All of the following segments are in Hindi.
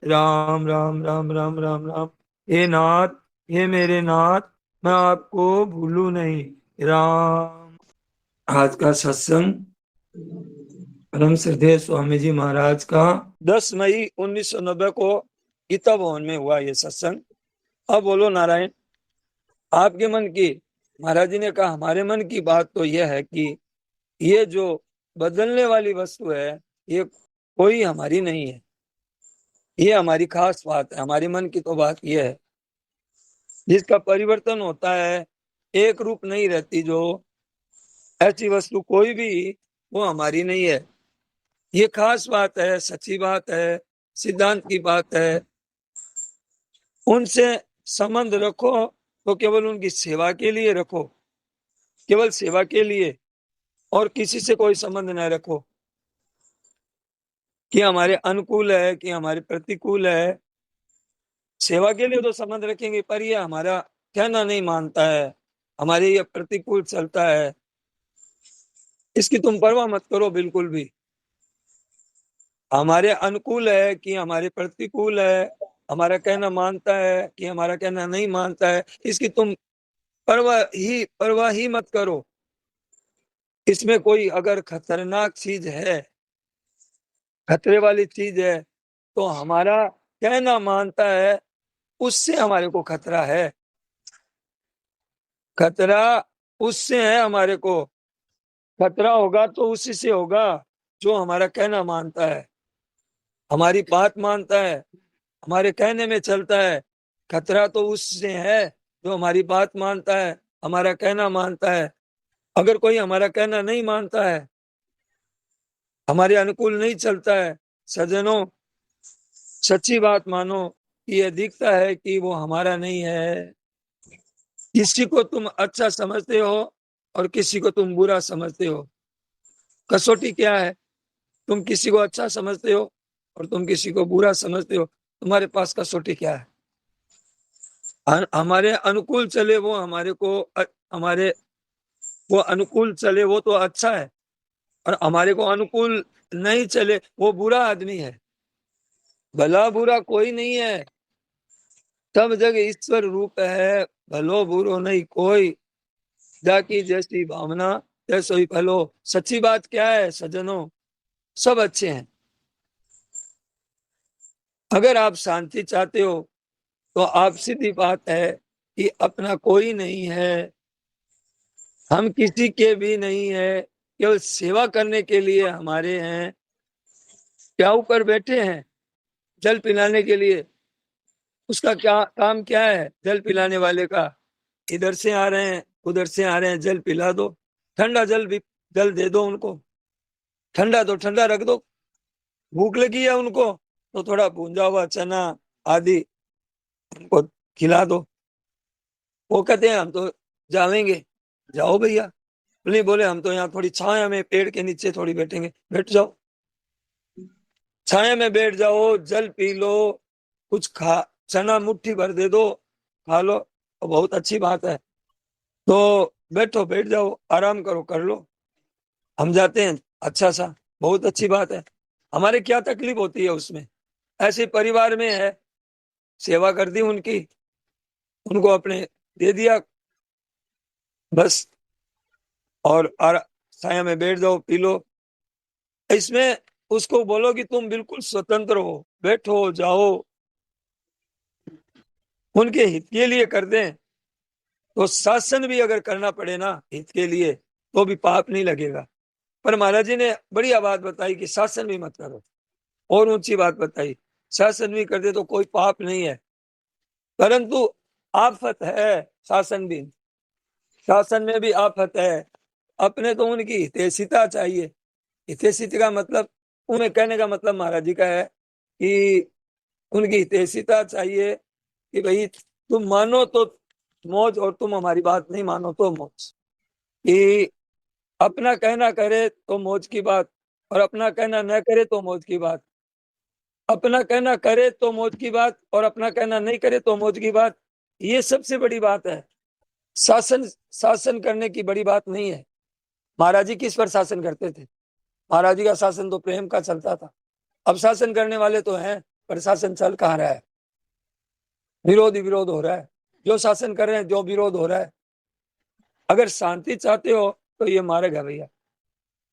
राम राम राम राम राम राम। हे नाथ, हे मेरे नाथ, मैं आपको भूलूं नहीं। राम। आज का सत्संग परम श्रद्धेय स्वामी जी महाराज का 10 मई 1990 को गीता भवन में हुआ ये सत्संग। अब बोलो नारायण। आपके मन की, महाराज जी ने कहा हमारे मन की बात तो यह है कि ये जो बदलने वाली वस्तु है, ये कोई हमारी नहीं है। ये हमारी खास बात है। हमारे मन की तो बात यह है, जिसका परिवर्तन होता है, एक रूप नहीं रहती, जो ऐसी वस्तु कोई भी, वो हमारी नहीं है। ये खास बात है, सच्ची बात है, सिद्धांत की बात है। उनसे संबंध रखो तो केवल उनकी सेवा के लिए रखो, केवल सेवा के लिए, और किसी से कोई संबंध न रखो कि हमारे अनुकूल है कि हमारे प्रतिकूल है। सेवा के लिए तो संबंध रखेंगे, पर ये हमारा कहना नहीं मानता है, हमारे ये प्रतिकूल चलता है, इसकी तुम परवाह मत करो बिल्कुल भी। हमारे अनुकूल है कि हमारे प्रतिकूल है, हमारा कहना मानता है कि हमारा कहना नहीं मानता है, इसकी तुम परवाह ही मत करो। इसमें कोई अगर खतरनाक चीज है, खतरे वाली चीज है, तो हमारा कहना मानता है, उससे हमारे को खतरा है। खतरा उससे है हमारे को। खतरा होगा तो उसी से होगा जो हमारा कहना मानता है, हमारी बात मानता है, हमारे कहने में चलता है। खतरा तो उससे है जो हमारी बात मानता है, हमारा कहना मानता है। अगर कोई हमारा कहना नहीं मानता है, हमारे अनुकूल नहीं चलता है, सज्जनों, सच्ची बात मानो, ये दिखता है कि वो हमारा नहीं है। किसी को तुम अच्छा समझते हो और किसी को तुम बुरा समझते हो। कसौटी क्या है? तुम किसी को अच्छा समझते हो और तुम किसी को बुरा समझते हो, तुम्हारे पास कसौटी क्या है? हमारे अनुकूल चले वो हमारे को, हमारे वो अनुकूल चले वो तो अच्छा है, और हमारे को अनुकूल नहीं चले वो बुरा आदमी है। भला बुरा कोई नहीं है, सब जगह ईश्वर रूप है। भलो बुरो नहीं कोई, जाकी जैसी भावना जैसो ही भलो। सच्ची बात क्या है सज्जनों? सब अच्छे हैं। अगर आप शांति चाहते हो तो आप सीधी बात है कि अपना कोई नहीं है, हम किसी के भी नहीं है, केवल सेवा करने के लिए हमारे हैं। क्या ऊपर बैठे हैं जल पिलाने के लिए? उसका क्या काम क्या है जल पिलाने वाले का? इधर से आ रहे हैं, उधर से आ रहे हैं, जल पिला दो। ठंडा जल भी, जल दे दो उनको। ठंडा तो ठंडा रख दो। भूख लगी है उनको तो थोड़ा भूंजा हुआ चना आदि उनको खिला दो। वो कहते हैं हम तो जावेंगे। जाओ भैया। नहीं बोले हम तो यहाँ थोड़ी छाया में पेड़ के नीचे थोड़ी बैठेंगे। बैठ जाओ, छाया में बैठ जाओ, जल पी लो, कुछ खा, चना मुट्ठी भर दे दो, खा लो, तो बहुत अच्छी बात है। तो बैठो, बैठ जाओ, आराम करो, कर लो। हम जाते हैं, अच्छा सा, बहुत अच्छी बात है। हमारे क्या तकलीफ होती है उसमें? ऐसे परिवार में है, सेवा कर दी उनकी, उनको अपने दे दिया बस, और छाया में बैठ जाओ, पी लो। इसमें उसको बोलो कि तुम बिल्कुल स्वतंत्र हो, बैठो जाओ। उनके हित के लिए कर दें तो शासन भी अगर करना पड़े ना हित के लिए, तो भी पाप नहीं लगेगा। पर महाराज जी ने बढ़िया बात बताई कि शासन भी मत करो। और ऊंची बात बताई, शासन भी कर दे तो कोई पाप नहीं है, परंतु आफत है शासन भी। शासन में भी आफत है। अपने तो उनकी हितैषिता चाहिए। हितैषिता का मतलब, उन्हें कहने का मतलब महाराज जी का है कि उनकी हितैषिता चाहिए कि भाई तुम मानो तो मौज, और तुम हमारी बात नहीं मानो तो मौज। कि अपना कहना करे तो मौज की बात, और अपना कहना न करे तो मौज की बात। अपना कहना करे तो मौज की बात, और अपना कहना नहीं करे तो मौज की बात। ये सबसे बड़ी बात है। शासन, शासन करने की बड़ी बात नहीं है। महाराज जी किस पर शासन करते थे? महाराज जी का शासन तो प्रेम का चलता था। अब शासन करने वाले तो हैं प्रशासन चल कहाँ रहा है? विरोध ही विरोध हो रहा है। जो शासन कर रहे हैं, जो विरोध हो रहा है। अगर शांति चाहते हो तो ये मारेगा भैया।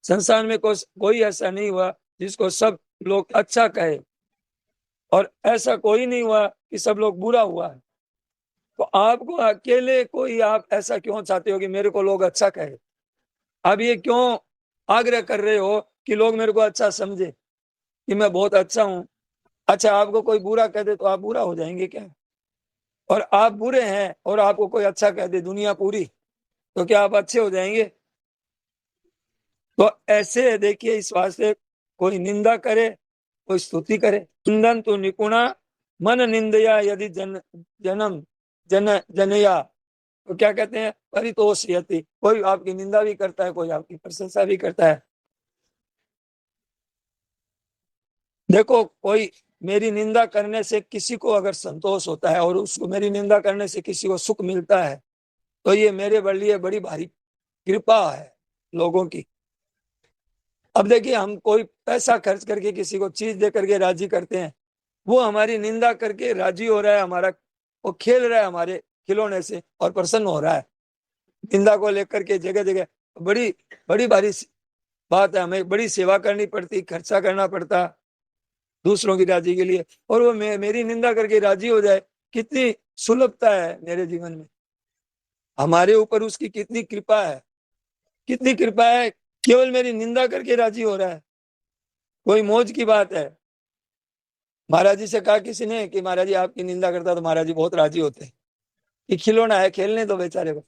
संसार में कोई ऐसा नहीं हुआ जिसको सब लोग अच्छा कहे, और ऐसा कोई नहीं हुआ कि सब लोग बुरा हुआ है। तो आपको अकेले कोई, आप ऐसा क्यों चाहते हो कि मेरे को लोग अच्छा कहे? आप ये क्यों आग्रह कर रहे हो कि लोग मेरे को अच्छा समझे, कि मैं बहुत अच्छा हूं? अच्छा, आपको कोई बुरा कह दे तो आप बुरा हो जाएंगे क्या? और आप बुरे हैं और आपको कोई अच्छा कह दे दुनिया पूरी, तो क्या आप अच्छे हो जाएंगे? तो ऐसे देखिए, इस वास्ते कोई निंदा करे, कोई स्तुति करे। निंदन तो निपुणा मन निंदया यदि जन्म जनया, तो क्या कहते हैं, परितोषयति। कोई आपकी निंदा भी करता है, कोई आपकी प्रशंसा भी करता है। देखो, कोई मेरी निंदा करने से किसी को अगर संतोष होता है और उसको मेरी निंदा करने से किसी को सुख मिलता है, तो ये मेरे लिए बड़ी भारी कृपा है लोगों की। अब देखिए, हम कोई पैसा खर्च करके किसी को चीज दे करके राजी करते हैं, वो हमारी निंदा करके राजी हो रहा है, हमारा वो खेल रहा है हमारे खिलौने से और प्रसन्न हो रहा है। निंदा को लेकर के जगह जगह बड़ी बड़ी भारी बात है, हमें बड़ी सेवा करनी पड़ती, खर्चा करना पड़ता दूसरों की राजी के लिए, और वो मेरी निंदा करके राजी हो जाए। कितनी सुलभता है मेरे जीवन में, हमारे ऊपर उसकी कितनी कृपा है, कितनी कृपा है। केवल मेरी निंदा करके राजी हो रहा है, कोई मौज की बात है। महाराज जी से कहा किसी ने कि महाराज जी आपकी निंदा करता तो महाराज जी बहुत राजी होते, कि खिलौना है, खेलने दो बेचारे को।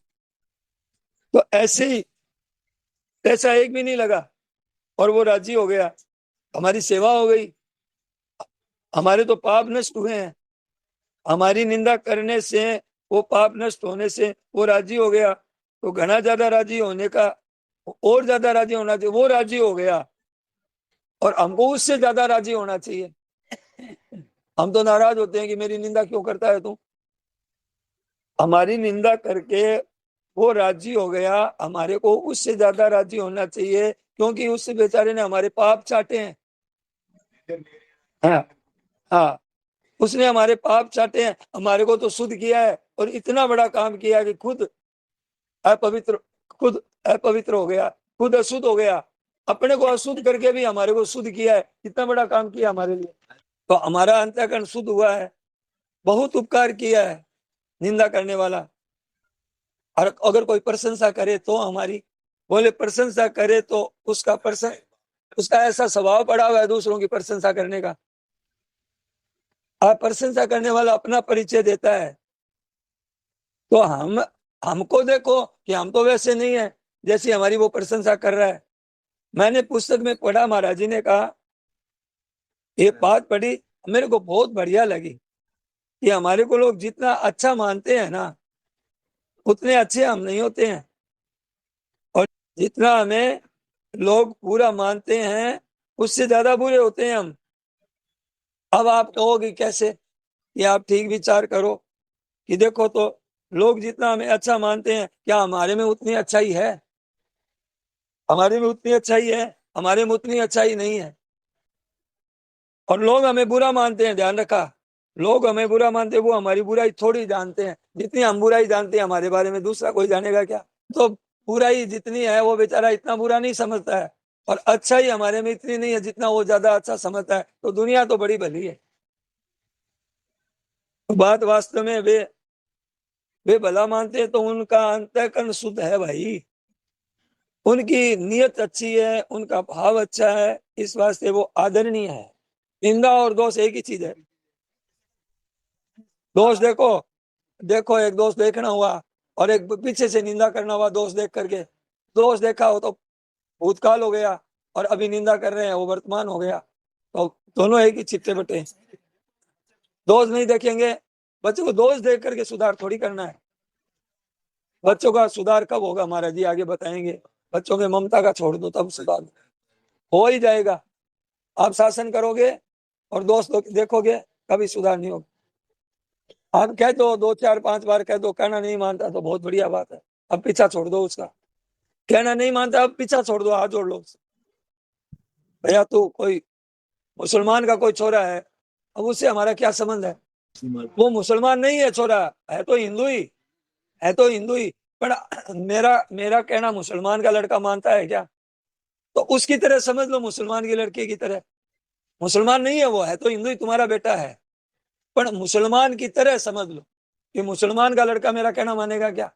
तो ऐसे ही पैसा एक भी नहीं लगा और वो राजी हो गया, हमारी सेवा हो गई, हमारे तो पाप नष्ट हुए हैं। हमारी निंदा करने से, वो पाप नष्ट होने से वो राजी हो गया, तो घना ज्यादा राजी होने का, और ज्यादा राजी होना चाहिए। वो राजी हो गया और हमको उससे ज्यादा राजी होना चाहिए। हम तो नाराज होते हैं कि मेरी निंदा क्यों करता है तू। हमारी निंदा करके वो राजी हो गया, हमारे को उससे ज्यादा राजी होना चाहिए, क्योंकि उस बेचारे ने हमारे पाप चाटे हैं। हाँ, हाँ, उसने हमारे पाप चाटे हैं, हमारे को तो शुद्ध किया है, और इतना बड़ा काम किया कि अपवित्र खुद अपवित्र हो गया, खुद अशुद्ध हो गया, अपने को अशुद्ध करके भी हमारे को शुद्ध किया है। कितना बड़ा काम किया हमारे लिए। तो हमारा अंतःकरण शुद्ध हुआ है, बहुत उपकार किया है निंदा करने वाला। और अगर कोई प्रशंसा करे तो हमारी, बोले प्रशंसा करे तो उसका ऐसा स्वभाव पड़ा हुआ है दूसरों की प्रशंसा करने का। आप प्रशंसा करने वाला अपना परिचय देता है, तो हमको देखो कि हम तो वैसे नहीं है जैसी हमारी वो प्रशंसा कर रहा है। मैंने पुस्तक में पढ़ा, महाराज जी ने कहा, ये बात पढ़ी, मेरे को बहुत बढ़िया लगी, कि हमारे को लोग जितना अच्छा मानते हैं ना, उतने अच्छे हम नहीं होते हैं, और जितना हमें लोग बुरा मानते हैं, उससे ज्यादा बुरे होते हैं हम। अब आप कहोगे कैसे? कि आप ठीक विचार करो, कि देखो तो, लोग जितना हमें अच्छा मानते हैं, क्या हमारे में उतनी अच्छाई है? हमारे में उतनी अच्छाई है? हमारे में उतनी अच्छाई नहीं है। और लोग हमें बुरा मानते हैं, ध्यान रखा, लोग हमें बुरा मानते हैं, वो हमारी बुराई थोड़ी जानते हैं। जितनी हम बुराई जानते हैं हमारे बारे में, दूसरा कोई जानेगा क्या? तो बुराई जितनी है वो बेचारा इतना बुरा नहीं समझता है, और अच्छाई हमारे में इतनी नहीं है जितना वो ज्यादा अच्छा समझता है। तो दुनिया तो बड़ी भली है। तो बात वास्तव में, वे भला मानते हैं तो उनका अंतःकरण शुद्ध है भाई, उनकी नीयत अच्छी है, उनका भाव अच्छा है, इस वास्ते वो आदरणीय है। निंदा और दोष एक ही चीज है। दोष देखो, देखो एक दोष देखना हुआ और एक पीछे से निंदा करना हुआ। दोष देख करके, दोष देखा हो तो भूतकाल हो गया, और अभी निंदा कर रहे हैं वो वर्तमान हो गया। तो दोनों एक ही चिट्टे बटे। दोष नहीं देखेंगे, बच्चों को दोष देख करके सुधार थोड़ी करना है। बच्चों का सुधार कब होगा महाराज जी आगे बताएंगे। बच्चों के ममता का छोड़ दो, तब सुधार हो ही जाएगा। आप शासन करोगे और दोष देखोगे, कभी सुधार नहीं होगा। आप कह दो, 2 4 5 बार कह दो, कहना नहीं मानता तो बहुत बढ़िया बात है, अब पीछा छोड़ दो उसका। कहना नहीं मानता, अब पीछा छोड़ दो, हाथ जोड़ लो। भैया तू कोई मुसलमान का कोई छोरा है, अब उससे हमारा क्या संबंध है? वो मुसलमान नहीं है छोरा, है तो हिंदू ही, है तो हिंदू ही। पर मेरा मेरा कहना मुसलमान का लड़का मानता है क्या? तो उसकी तरह समझ लो, मुसलमान की लड़के की तरह। मुसलमान नहीं है वो, है तो हिंदू ही, तुम्हारा बेटा है, पर मुसलमान की तरह समझ लो कि मुसलमान का लड़का मेरा कहना मानेगा क्या?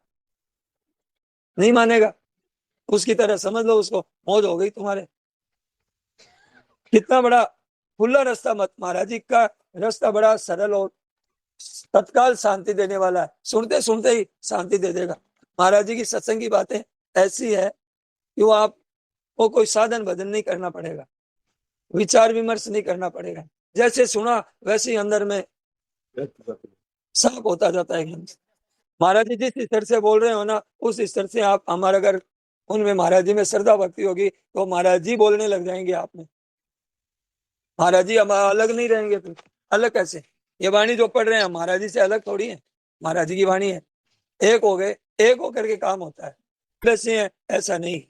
नहीं मानेगा। उसकी तरह समझ लो उसको, मौज हो गई तुम्हारे। कितना बड़ा खुला रास्ता, मत महाराज जी का रास्ता बड़ा सरल और तत्काल शांति देने वाला है, सुनते सुनते ही शांति दे देगा। महाराज जी की सत्संग की बातें ऐसी है कि वो आपको कोई साधन भजन नहीं करना पड़ेगा, विचार विमर्श नहीं करना पड़ेगा, जैसे सुना वैसे ही अंदर में साफ होता जाता है एकदम। महाराज जी जिस स्तर से बोल रहे हो ना, उस स्तर से आप हमारे अगर उनमें महाराज जी में श्रद्धा भक्ति होगी तो महाराज जी बोलने लग जाएंगे आप में। महाराज जी हम अलग नहीं रहेंगे फिर। अलग कैसे? ये वाणी जो पढ़ रहे हैं महाराज जी से अलग थोड़ी है, महाराज जी की वाणी है। एक हो गए, एक होकर के काम होता है, वैसे है ऐसा नहीं।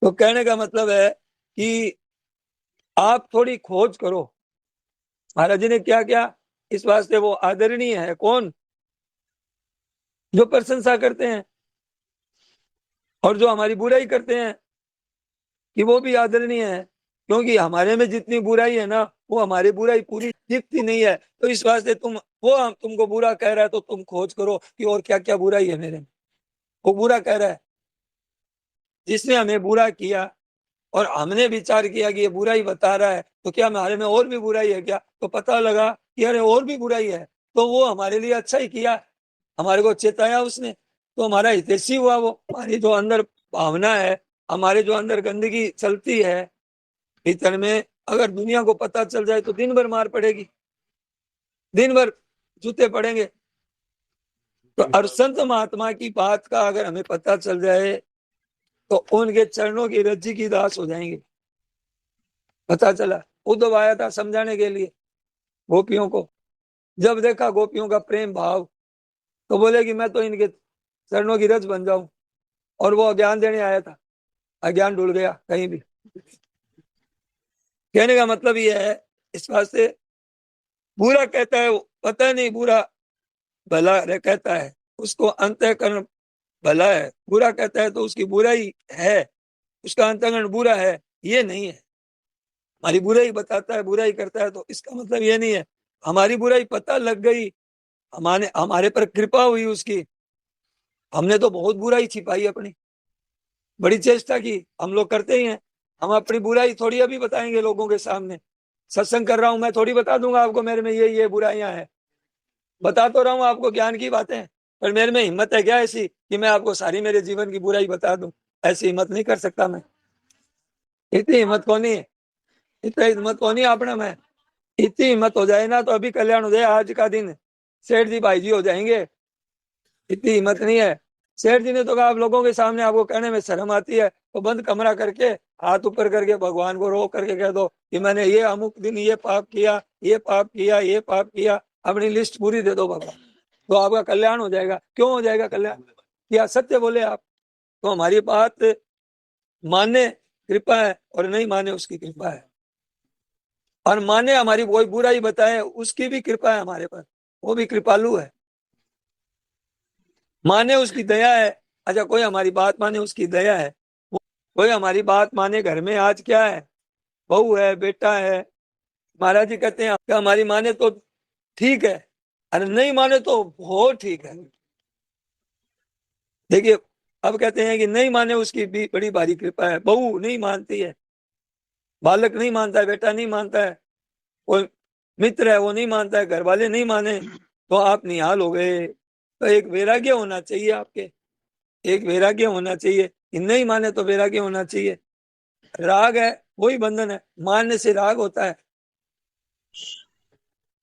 तो कहने का मतलब है कि आप थोड़ी खोज करो महाराज जी ने क्या क्या। इस वास्ते वो आदरणीय है। कौन? जो प्रशंसा करते हैं और जो हमारी बुराई करते हैं, कि वो भी आदरणीय है। क्योंकि हमारे में जितनी बुराई है ना, वो हमारी बुराई पूरी दिखती नहीं है। तो इस वास्ते वो हम तुमको बुरा कह रहा है तो तुम खोज करो कि और क्या क्या बुराई है मेरे में। वो बुरा कह रहा है, जिसने हमें बुरा किया और हमने विचार किया कि ये बुराई बता रहा है, तो क्या हमारे में और भी बुराई है क्या? तो पता लगा कि अरे और भी बुराई है, तो वो हमारे लिए अच्छा ही किया, हमारे को चेताया उसने, तो हमारा हितैषी हुआ वो। हमारी जो अंदर भावना है, हमारे जो अंदर गंदगी चलती है भीतर में, अगर दुनिया को पता चल जाए तो दिन भर मार पड़ेगी, दिन भर जूते पड़ेंगे। तो और संत महात्मा की बात का अगर हमें पता चल जाए तो उनके चरणों की रज्जी की दास हो जाएंगे। पता चला, उद्धव आया था समझाने के लिए गोपियों को। जब देखा गोपियों का प्रेम भाव, तो बोले कि मैं तो इनके चरणों की रज बन जाऊं। और वो ज्ञान देने आया था, अज्ञान डूल गया कहीं भी। कहने का मतलब ये है, इस वास्ते बुरा कहता है, पता नहीं बुरा भला कहता है, उसको अंतःकरण भला है। बुरा कहता है तो उसकी बुराई है, उसका अंतःकरण बुरा है, ये नहीं है। हमारी बुराई बताता है, बुराई करता है, तो इसका मतलब ये नहीं है। हमारी बुराई पता लग गई, हमारे हमारे पर कृपा हुई उसकी, हमने तो बहुत बुराई छिपाई अपनी, बड़ी चेष्टा की। हम लोग करते ही हैं, हम अपनी बुराई थोड़ी अभी बताएंगे लोगों के सामने। सत्संग कर रहा हूं मैं, थोड़ी बता दूंगा आपको मेरे में ये बुराइयां हैं। बता तो रहा हूं आपको ज्ञान की बातें, पर मेरे में हिम्मत है क्या ऐसी कि मैं आपको सारी मेरे जीवन की बुराई बता दूं? ऐसी हिम्मत नहीं कर सकता मैं। इतनी हिम्मत कौन है? इतनी हिम्मत कौन है अपने में? इतनी हिम्मत हो जाए ना तो अभी कल्याण हो जाए, आज का दिन सेठ जी भाई जी हो जाएंगे। इतनी हिम्मत नहीं है। सेठ जी ने तो कहा आप लोगों के सामने आपको कहने में शर्म आती है तो बंद कमरा करके हाथ ऊपर करके भगवान को रो करके कह दो कि मैंने ये अमुक दिन ये पाप किया, ये पाप किया, ये पाप किया, अपनी लिस्ट पूरी दे दो भगवान, तो आपका कल्याण हो जाएगा। क्यों हो जाएगा कल्याण? क्या सत्य बोले आप? तो हमारी बात माने कृपा है, और नहीं माने उसकी कृपा है। और माने हमारी कोई बुराई बताए उसकी भी कृपा है हमारे पर, वो भी कृपालु है। माने उसकी दया है। अच्छा, कोई हमारी बात माने उसकी दया है। कोई हमारी बात माने, घर में आज क्या है, बहू है, बेटा है, महाराज जी कहते हैं कि हमारी माने तो ठीक है, अरे नहीं माने तो बहुत ठीक है। देखिए, अब कहते हैं कि नहीं माने उसकी भी बड़ी भारी कृपा है। बहू नहीं मानती है, बालक नहीं मानता है, बेटा नहीं मानता है, कोई मित्र है वो नहीं मानता है, घर वाले नहीं माने, तो आप निहाल हो गए। तो एक वैराग्य होना चाहिए आपके, एक वैराग्य होना चाहिए कि नहीं माने तो वैराग्य होना चाहिए। राग है वही बंधन है, मानने से राग होता है।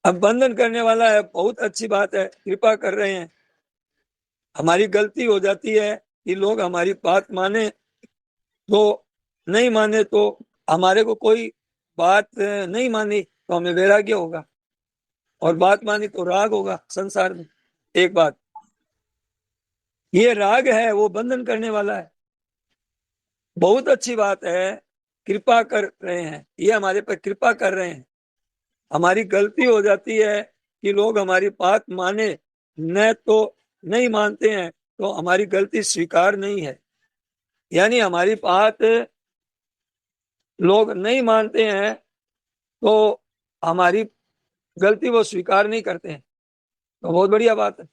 अब बंधन करने वाला है, बहुत अच्छी बात है, कृपा कर रहे हैं। हमारी गलती हो जाती है कि लोग हमारी बात माने तो नहीं माने, तो हमारे को कोई बात नहीं मानी तो हमें वैराग्य होगा, और बात मानी तो राग होगा संसार में। एक बात ये राग है, वो बंधन करने वाला है। बहुत अच्छी बात है, कृपा कर रहे हैं, ये हमारे पर कृपा कर रहे हैं, हमारी गलती हो जाती है कि लोग हमारी बात माने, न तो नहीं मानते हैं, तो हमारी गलती स्वीकार नहीं है। यानी हमारी बात लोग नहीं मानते हैं तो हमारी गलती वो स्वीकार नहीं करते हैं, तो बहुत बढ़िया बात है,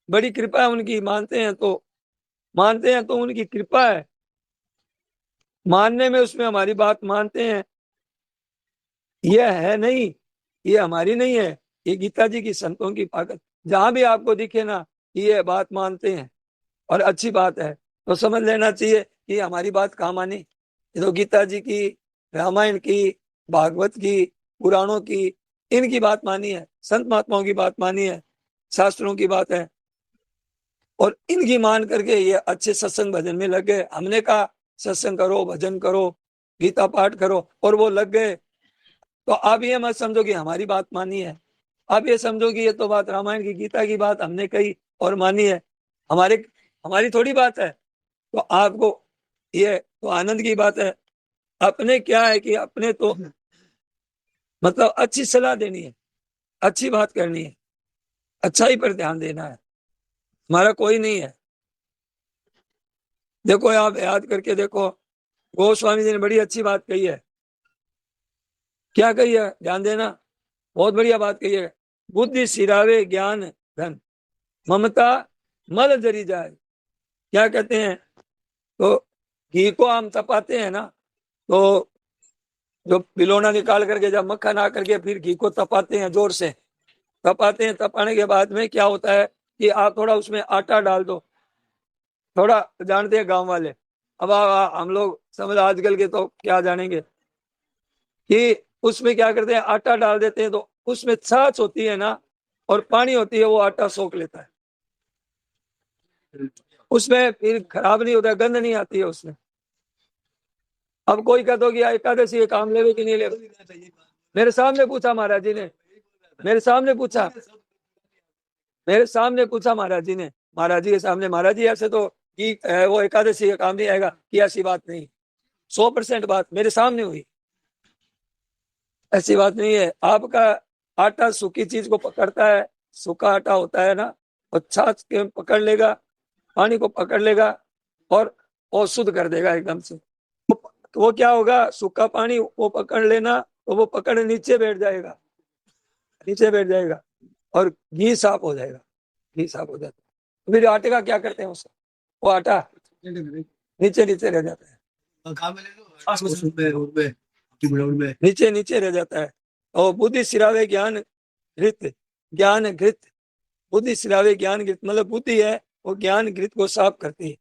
बड़ी कृपा है उनकी। मानते हैं तो उनकी कृपा है, मानने में उसमें हमारी बात मानते हैं। यह है नहीं, ये हमारी नहीं है, ये गीता जी की, संतों की ताकत। जहां भी आपको दिखे ना कि ये बात मानते हैं और अच्छी बात है, तो समझ लेना चाहिए कि हमारी बात कहाँ मानी। ये तो गीता जी की, रामायण की, भागवत की, पुराणों की, इनकी बात मानी है, संत महात्माओं की बात मानी है, शास्त्रों की बात है, और इनकी मान करके ये अच्छे सत्संग भजन में लग गए। हमने कहा सत्संग करो, भजन करो, गीता पाठ करो, और वो लग गए। तो आप ये मत समझो कि हमारी बात मानी है, आप ये समझो कि ये तो बात रामायण की, गीता की बात हमने कही और मानी है, हमारे हमारी थोड़ी बात है। तो आपको ये तो आनंद की बात है। अपने क्या है कि अपने तो मतलब अच्छी सलाह देनी है, अच्छी बात करनी है, अच्छाई पर ध्यान देना है, हमारा कोई नहीं है। देखो आप याद करके देखो, गोस्वामी जी ने बड़ी अच्छी बात कही है। क्या कही है, ध्यान देना, बहुत बढ़िया बात कही है। बुद्धि सिरावे ज्ञान धन, ममता मल जरी जाए। क्या कहते हैं, तो घी को हम तपाते हैं ना, तो जो बिलोना निकाल करके जब मक्खन आ करके फिर घी को तपाते हैं, जोर से तपाते हैं, तपाने के बाद में क्या होता है कि आप थोड़ा उसमें आटा डाल दो, थोड़ा, जानते हैं गांव वाले। अब हम लोग समझ आजकल के तो क्या जानेंगे कि उसमें क्या करते हैं, आटा डाल देते हैं, तो उसमें छाछ होती है ना और पानी होती है, वो आटा सोख लेता है, उसमें फिर खराब नहीं होता, गंध नहीं आती है उसमें। अब कोई कहता कि एकादशी ये काम लेवे कि नहीं लेवे, मेरे सामने पूछा महाराज जी ने, मेरे सामने पूछा, मेरे सामने पूछा महाराज जी ने, महाराज जी के सामने, महाराज जी ऐसे तो कि वो एकादशी का काम नहीं आएगा, कि ऐसी बात नहीं, 100% बात मेरे सामने हुई, ऐसी बात नहीं है। आपका आटा सूखी चीज को पकड़ता है, सूखा आटा होता है ना, और छाछ के पकड़ लेगा, पानी को पकड़ लेगा, और वो शुद्ध कर देगा एकदम से। तो वो क्या होगा, सूखा पानी वो पकड़ लेना, तो वो पकड़ नीचे बैठ जाएगा, नीचे बैठ जाएगा, और घी साफ हो जाएगा, घी साफ हो जाता है। फिर आटे का क्या करते हैं उसका, वो आटा नीचे नीचे रह जाता है, नीचे नीचे रह जाता है। और बुद्धि सिरावे ज्ञान घृत, ज्ञान घृत, बुद्धि सिरावे ज्ञान घृत, मतलब बुद्धि है वो ज्ञान घृत को साफ करती है,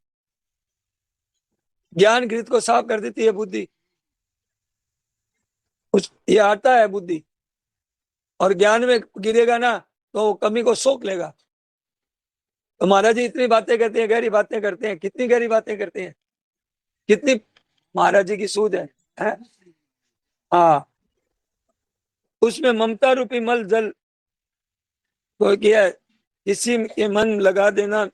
ज्ञान घृत को साफ कर देती है बुद्धि। ये आता है बुद्धि, और ज्ञान में गिरेगा ना तो वो कमी को सोख लेगा। तो महाराज जी इतनी बातें करते हैं, गहरी बातें करते हैं, कितनी गहरी बातें करते हैं, कितनी महाराज जी की सूझ है? हाँ, उसमें ममता रूपी मल जल, तो क्या, किसी के मन लगा देना,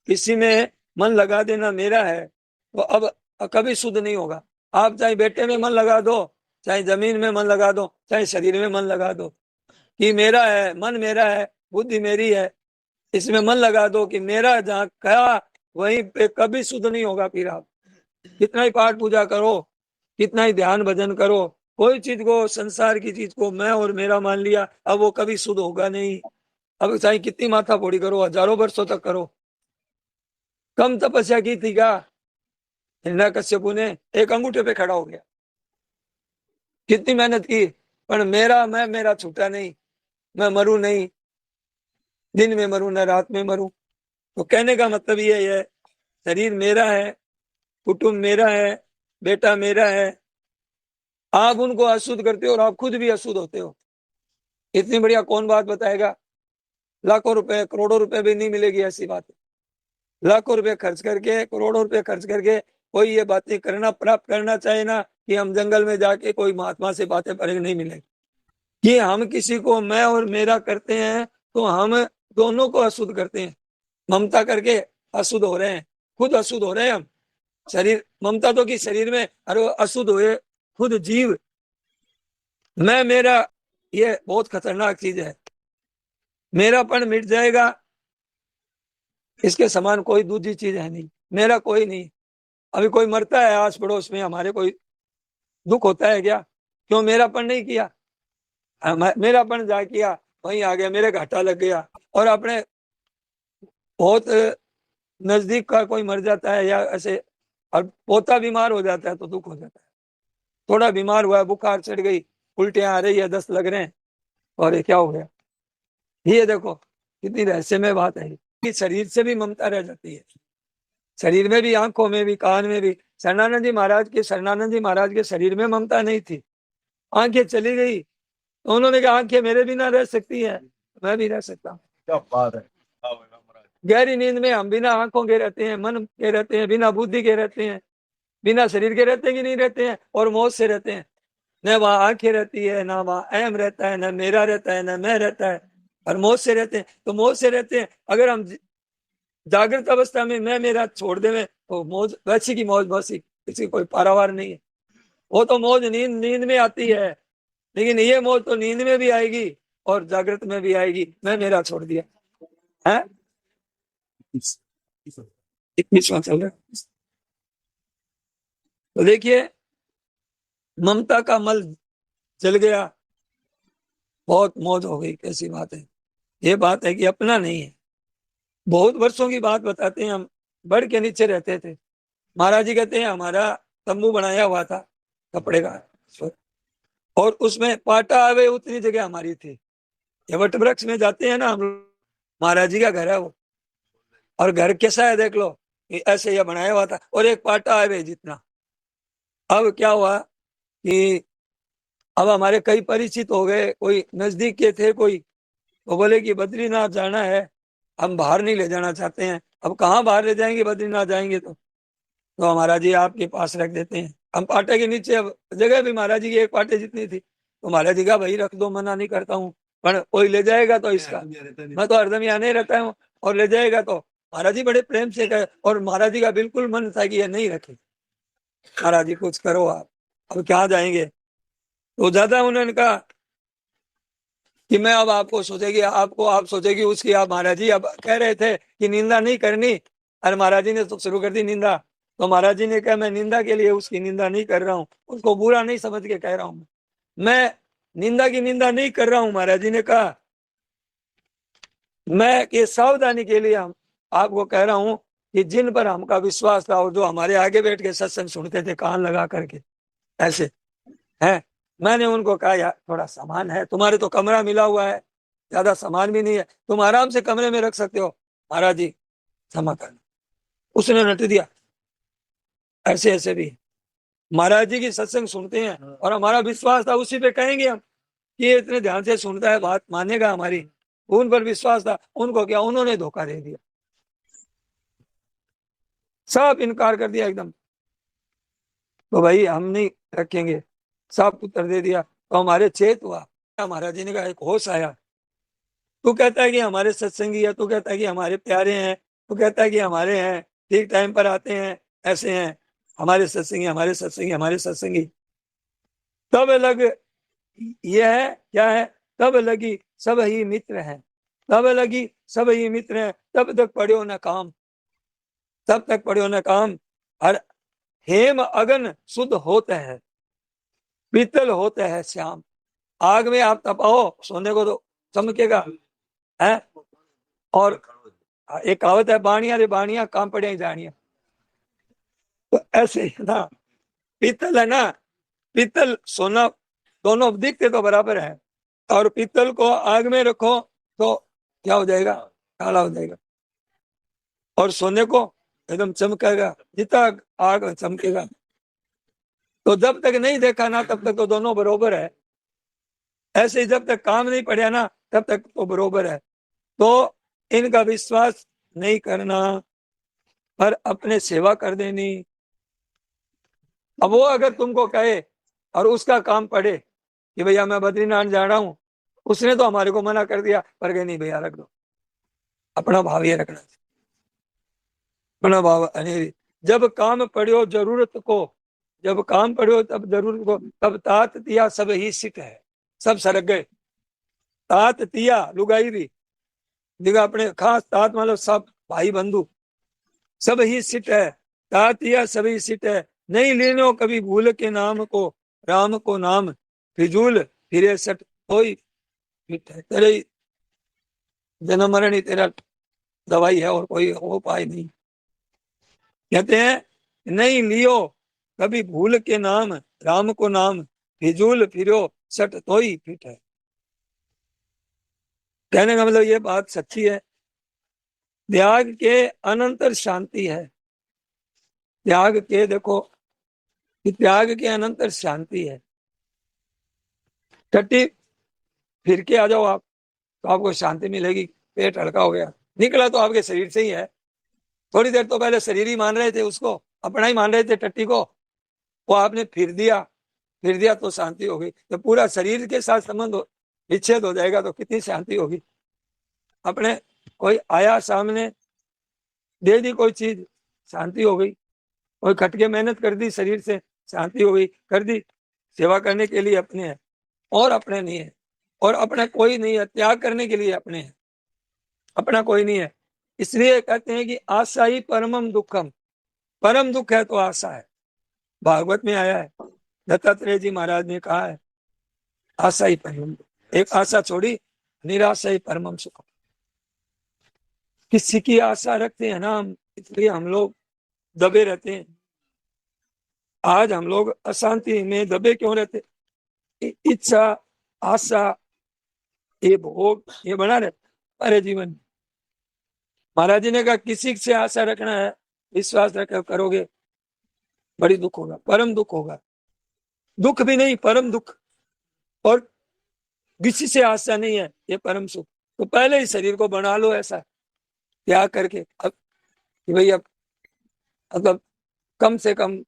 किसी में मन लगा देना मेरा है, तो अब कभी शुद्ध नहीं होगा। आप चाहे बेटे में मन लगा दो, चाहे जमीन में मन लगा दो, चाहे शरीर में मन लगा दो, कि मेरा है, मन मेरा है, बुद्धि मेरी है, इसमें मन लगा दो कि मेरा जहाँ कहा वहीं पे कभी शुद्ध नहीं होगा। फिर आप कितना ही पाठ पूजा करो, कितना ही ध्यान भजन करो, कोई चीज को, संसार की चीज को मैं और मेरा मान लिया, अब वो कभी शुद्ध होगा नहीं। अब चाहे कितनी माथा फोड़ी करो, हजारों वर्षों तक करो। कम तपस्या की थी क्या हिरण्यकश्यपु ने, एक अंगूठे पे खड़ा हो गया, कितनी मेहनत की, पर मेरा छूटा नहीं, मैं मरू नहीं, दिन में मरू न रात में मरू। तो कहने का मतलब ये है, शरीर मेरा है, कुटुंब मेरा है, बेटा मेरा है, आप उनको अशुद्ध करते हो और आप खुद भी अशुद्ध होते हो। इतनी बढ़िया कौन बात बताएगा, लाखों रुपए करोड़ों रुपए भी नहीं मिलेगी ऐसी बात। लाखों रुपए खर्च करके, करोड़ों रुपए खर्च करके कोई ये बातें करना, प्राप्त करना चाहे ना, कि हम जंगल में जाके कोई महात्मा से बातें करेंगे, नहीं मिलेगी। कि हम किसी को मैं और मेरा करते हैं तो हम दोनों को अशुद्ध करते हैं, ममता करके अशुद्ध हो रहे हैं, खुद अशुद्ध हो रहे हैं हम। शरीर ममता तो कि शरीर में, अरे अशुद्ध हुए खुद जीव, मैं मेरा ये बहुत खतरनाक चीज है। मेरापन मिट जाएगा, इसके समान कोई दूसरी चीज है नहीं। मेरा कोई नहीं। अभी कोई मरता है आस पड़ोस में, हमारे कोई दुख होता है क्या? क्यों? मेरापन नहीं किया। मेरापन जा किया, वहीं आ गया, मेरे घाटा लग गया। और अपने बहुत नजदीक का कोई मर जाता है या ऐसे, और पोता बीमार हो जाता है तो दुख हो जाता है। थोड़ा बीमार हुआ है, बुखार चढ़ गई, उल्टियां आ रही है, दस्त लग रहे हैं, और ये क्या हो गया? ये देखो कितनी रहस्यमय बात है कि शरीर से भी ममता रह जाती है। शरीर में भी, आंखों में भी, कान में भी। शरणानंद जी महाराज के शरीर में ममता नहीं थी। आंखें चली गई तो उन्होंने कहा आंखें मेरे बिना रह सकती है, मैं भी रह सकता हूँ। क्या बात है। गहरी नींद में हम बिना आंखों के रहते हैं, मन के रहते हैं, बिना बुद्धि के रहते हैं, बिना शरीर के रहते हैं कि नहीं रहते हैं, और मौत से रहते हैं। न वहां आंखें रहती है, ना वहां अहम रहता है, न मेरा रहता है, न मैं रहता है, और मौत से रहते हैं। तो मौत से रहते हैं, अगर हम जागृत अवस्था में मैं मेरा छोड़ देवे तो मौज वैसी की मौज वैसी, इसकी कोई पारावार नहीं है। वो तो मौज नींद नींद में आती है, लेकिन ये मौज तो नींद में भी आएगी और जागृत में भी आएगी। मैं मेरा छोड़ दिया है। 21वां चल रहा है। तो देखिए, ममता का मल जल गया, बहुत मौज हो गई। कैसी बात है? ये बात है कि अपना नहीं है। बहुत वर्षों की बात बताते हैं, हम बड़ के नीचे रहते थे। महाराज जी कहते हैं हमारा तंबू बनाया हुआ था कपड़े का, और उसमें पाटा आवे उतनी जगह हमारी थी। ये वट वृक्ष में जाते हैं ना हम लोग, महाराज जी का घर है वो, और घर कैसा है देख लो, ऐसे ये बनाया हुआ था, और एक पाटा आवे जितना। अब क्या हुआ कि अब हमारे कई परिचित हो गए, कोई नजदीक के थे, कोई तो बोले कि बद्रीनाथ जाना है, हम बाहर नहीं ले जाना चाहते हैं। अब कहाँ बाहर ले जाएंगे? बद्रीनाथ जाएंगे तो महाराज जी आपके पास रख देते हैं। हम पाटे के नीचे, अब जगह भी महाराज जी की एक पाटे जितनी थी, तो महाराज जी का भाई रख दो, मना नहीं करता हूँ, पर कोई ले जाएगा तो इसका, मैं तो हरदम यहाँ नहीं रहता हूँ, और ले जाएगा तो महाराज जी बड़े प्रेम से कहे। और महाराज जी का बिल्कुल मन था कि ये नहीं रखे। महाराज जी कुछ करो आप, अब क्या जाएंगे? तो ज्यादा उन्होंने कहा कि मैं अब आपको सोचेगी, आपको आप सोचेगी उसकी। आप महाराज जी अब कह रहे थे कि निंदा नहीं करनी, और महाराज जी ने तो शुरू कर दी निंदा। तो महाराज जी ने कहा मैं निंदा के लिए उसकी निंदा नहीं कर रहा हूँ, उसको बुरा नहीं समझ के कह रहा हूँ। मैं निंदा की निंदा नहीं कर रहा हूँ। महाराज जी ने कहा मैं ये सावधानी के लिए हम आपको कह रहा हूँ कि जिन पर हमका विश्वास था, और जो हमारे आगे बैठ के सत्संग सुनते थे कान लगा करके ऐसे है, मैंने उनको कहा यार थोड़ा सामान है, तुम्हारे तो कमरा मिला हुआ है, ज्यादा सामान भी नहीं है, तुम आराम से कमरे में रख सकते हो। महाराज जी क्षमा कर, उसने नट दिया। ऐसे ऐसे भी महाराज जी की सत्संग सुनते हैं, और हमारा विश्वास था उसी पे कहेंगे हम कि ये इतने ध्यान से सुनता है, बात मानेगा हमारी। उन पर विश्वास था, उनको क्या, उन्होंने धोखा दे दिया, सब इनकार कर दिया एकदम। तो भाई हम नहीं रखेंगे, सब उत्तर दे दिया। तो हमारे चेत हुआ, महाराज जी ने कहा एक होश आया। तू कहता है कि हमारे सत्संगी है, तू कहता है कि हमारे प्यारे हैं, तू कहता है कि हमारे हैं, ठीक टाइम पर आते हैं, ऐसे हैं, हमारे सत्संगी, हमारे सत्संगी, हमारे सत्संगी। तब लग यह है क्या है? तब लगी सब ही मित्र हैं, तब लगी सब ही मित्र हैं, तब तक पढ़ो न काम, तब तक पढ़ो न काम। और हेम अगन शुद्ध होते हैं, पीतल होते हैं श्याम। आग में आप तपाओ सोने को तो चमकेगा है। और एक कहावत है, बाणिया रे बाणिया काम पड़े ही जानिया। तो ऐसे ही ना, पीतल है ना, पीतल सोना दोनों दिखते तो बराबर है, और पीतल को आग में रखो तो क्या हो जाएगा? काला हो जाएगा। और सोने को एकदम चमकेगा, जितना आग चमकेगा। तो जब तक नहीं देखा ना, तब तक तो दोनों बरोबर है। ऐसे ही जब तक काम नहीं पड़ा ना, तब तक तो बरोबर है। तो इनका विश्वास नहीं करना, पर अपने सेवा कर देनी। अब वो अगर तुमको कहे और उसका काम पड़े कि भैया मैं बद्रीनाथ जा रहा हूं, उसने तो हमारे को मना कर दिया, पर कहे नहीं भैया रख दो, अपना भाव ये रखना, अपना भाव। जब काम पड़ो जरूरत को, जब काम पड़ो तब जरूरत को, तब तात दिया सब ही सिख है, सब सरक गए। तात तिया लुगाई भी दिखा अपने खास तात मतलब सब भाई बंधु सब ही सिट है, तात तिया सभी सिट है, नहीं लेनो कभी भूल के नाम को, राम को नाम फिजूल फिरे सट कोई फिट है। तेरे जन्म मरण ही तेरा दवाई है और कोई उपाय नहीं। कहते हैं नहीं लियो कभी भूल के नाम, राम को नाम फिजूल फिरो सट तो ही फिट है। कहने का मतलब ये बात सच्ची है, त्याग के अनंतर शांति है। त्याग के देखो कि त्याग के अनंतर शांति है। टट्टी फिर के आ जाओ आप तो आपको शांति मिलेगी, पेट हल्का हो गया, निकला तो आपके शरीर से ही है। थोड़ी देर तो पहले शरीर ही मान रहे थे, उसको अपना ही मान रहे थे टट्टी को, वो आपने फिर दिया तो शांति हो गई। तो पूरा शरीर के साथ संबंध विच्छेद हो जाएगा तो कितनी शांति होगी। अपने कोई आया सामने दे दी कोई चीज, शांति हो गई। कोई खटके मेहनत कर दी शरीर से, शांति हो गई, कर दी। सेवा करने के लिए अपने है और अपने नहीं है, और अपना कोई नहीं है, त्याग करने के लिए अपने है, अपना कोई नहीं है। इसलिए कहते हैं कि आशा ही परमम दुखम, परम दुख है तो आशा है। भागवत में आया है, दत्तात्रेय जी महाराज ने कहा है आशा ही परमम दुख, एक आशा छोड़ी निराशा ही परमम सुख। किसी की आशा रखते हैं ना हम, इसलिए हम लोग दबे रहते हैं। आज हम लोग अशांति में दबे क्यों रहते? इच्छा आशा ये भोग ये बना रहता हमारे जीवन में। महाराज जी ने कहा किसी से आशा रखना है, विश्वास रख करोगे बड़ी दुख होगा, परम दुख होगा। दुख भी नहीं परम दुख, और किसी से आशा नहीं है ये परम सुख। तो पहले ही शरीर को बना लो ऐसा त्याग करके, अब कि भाई अब मतलब कम से कम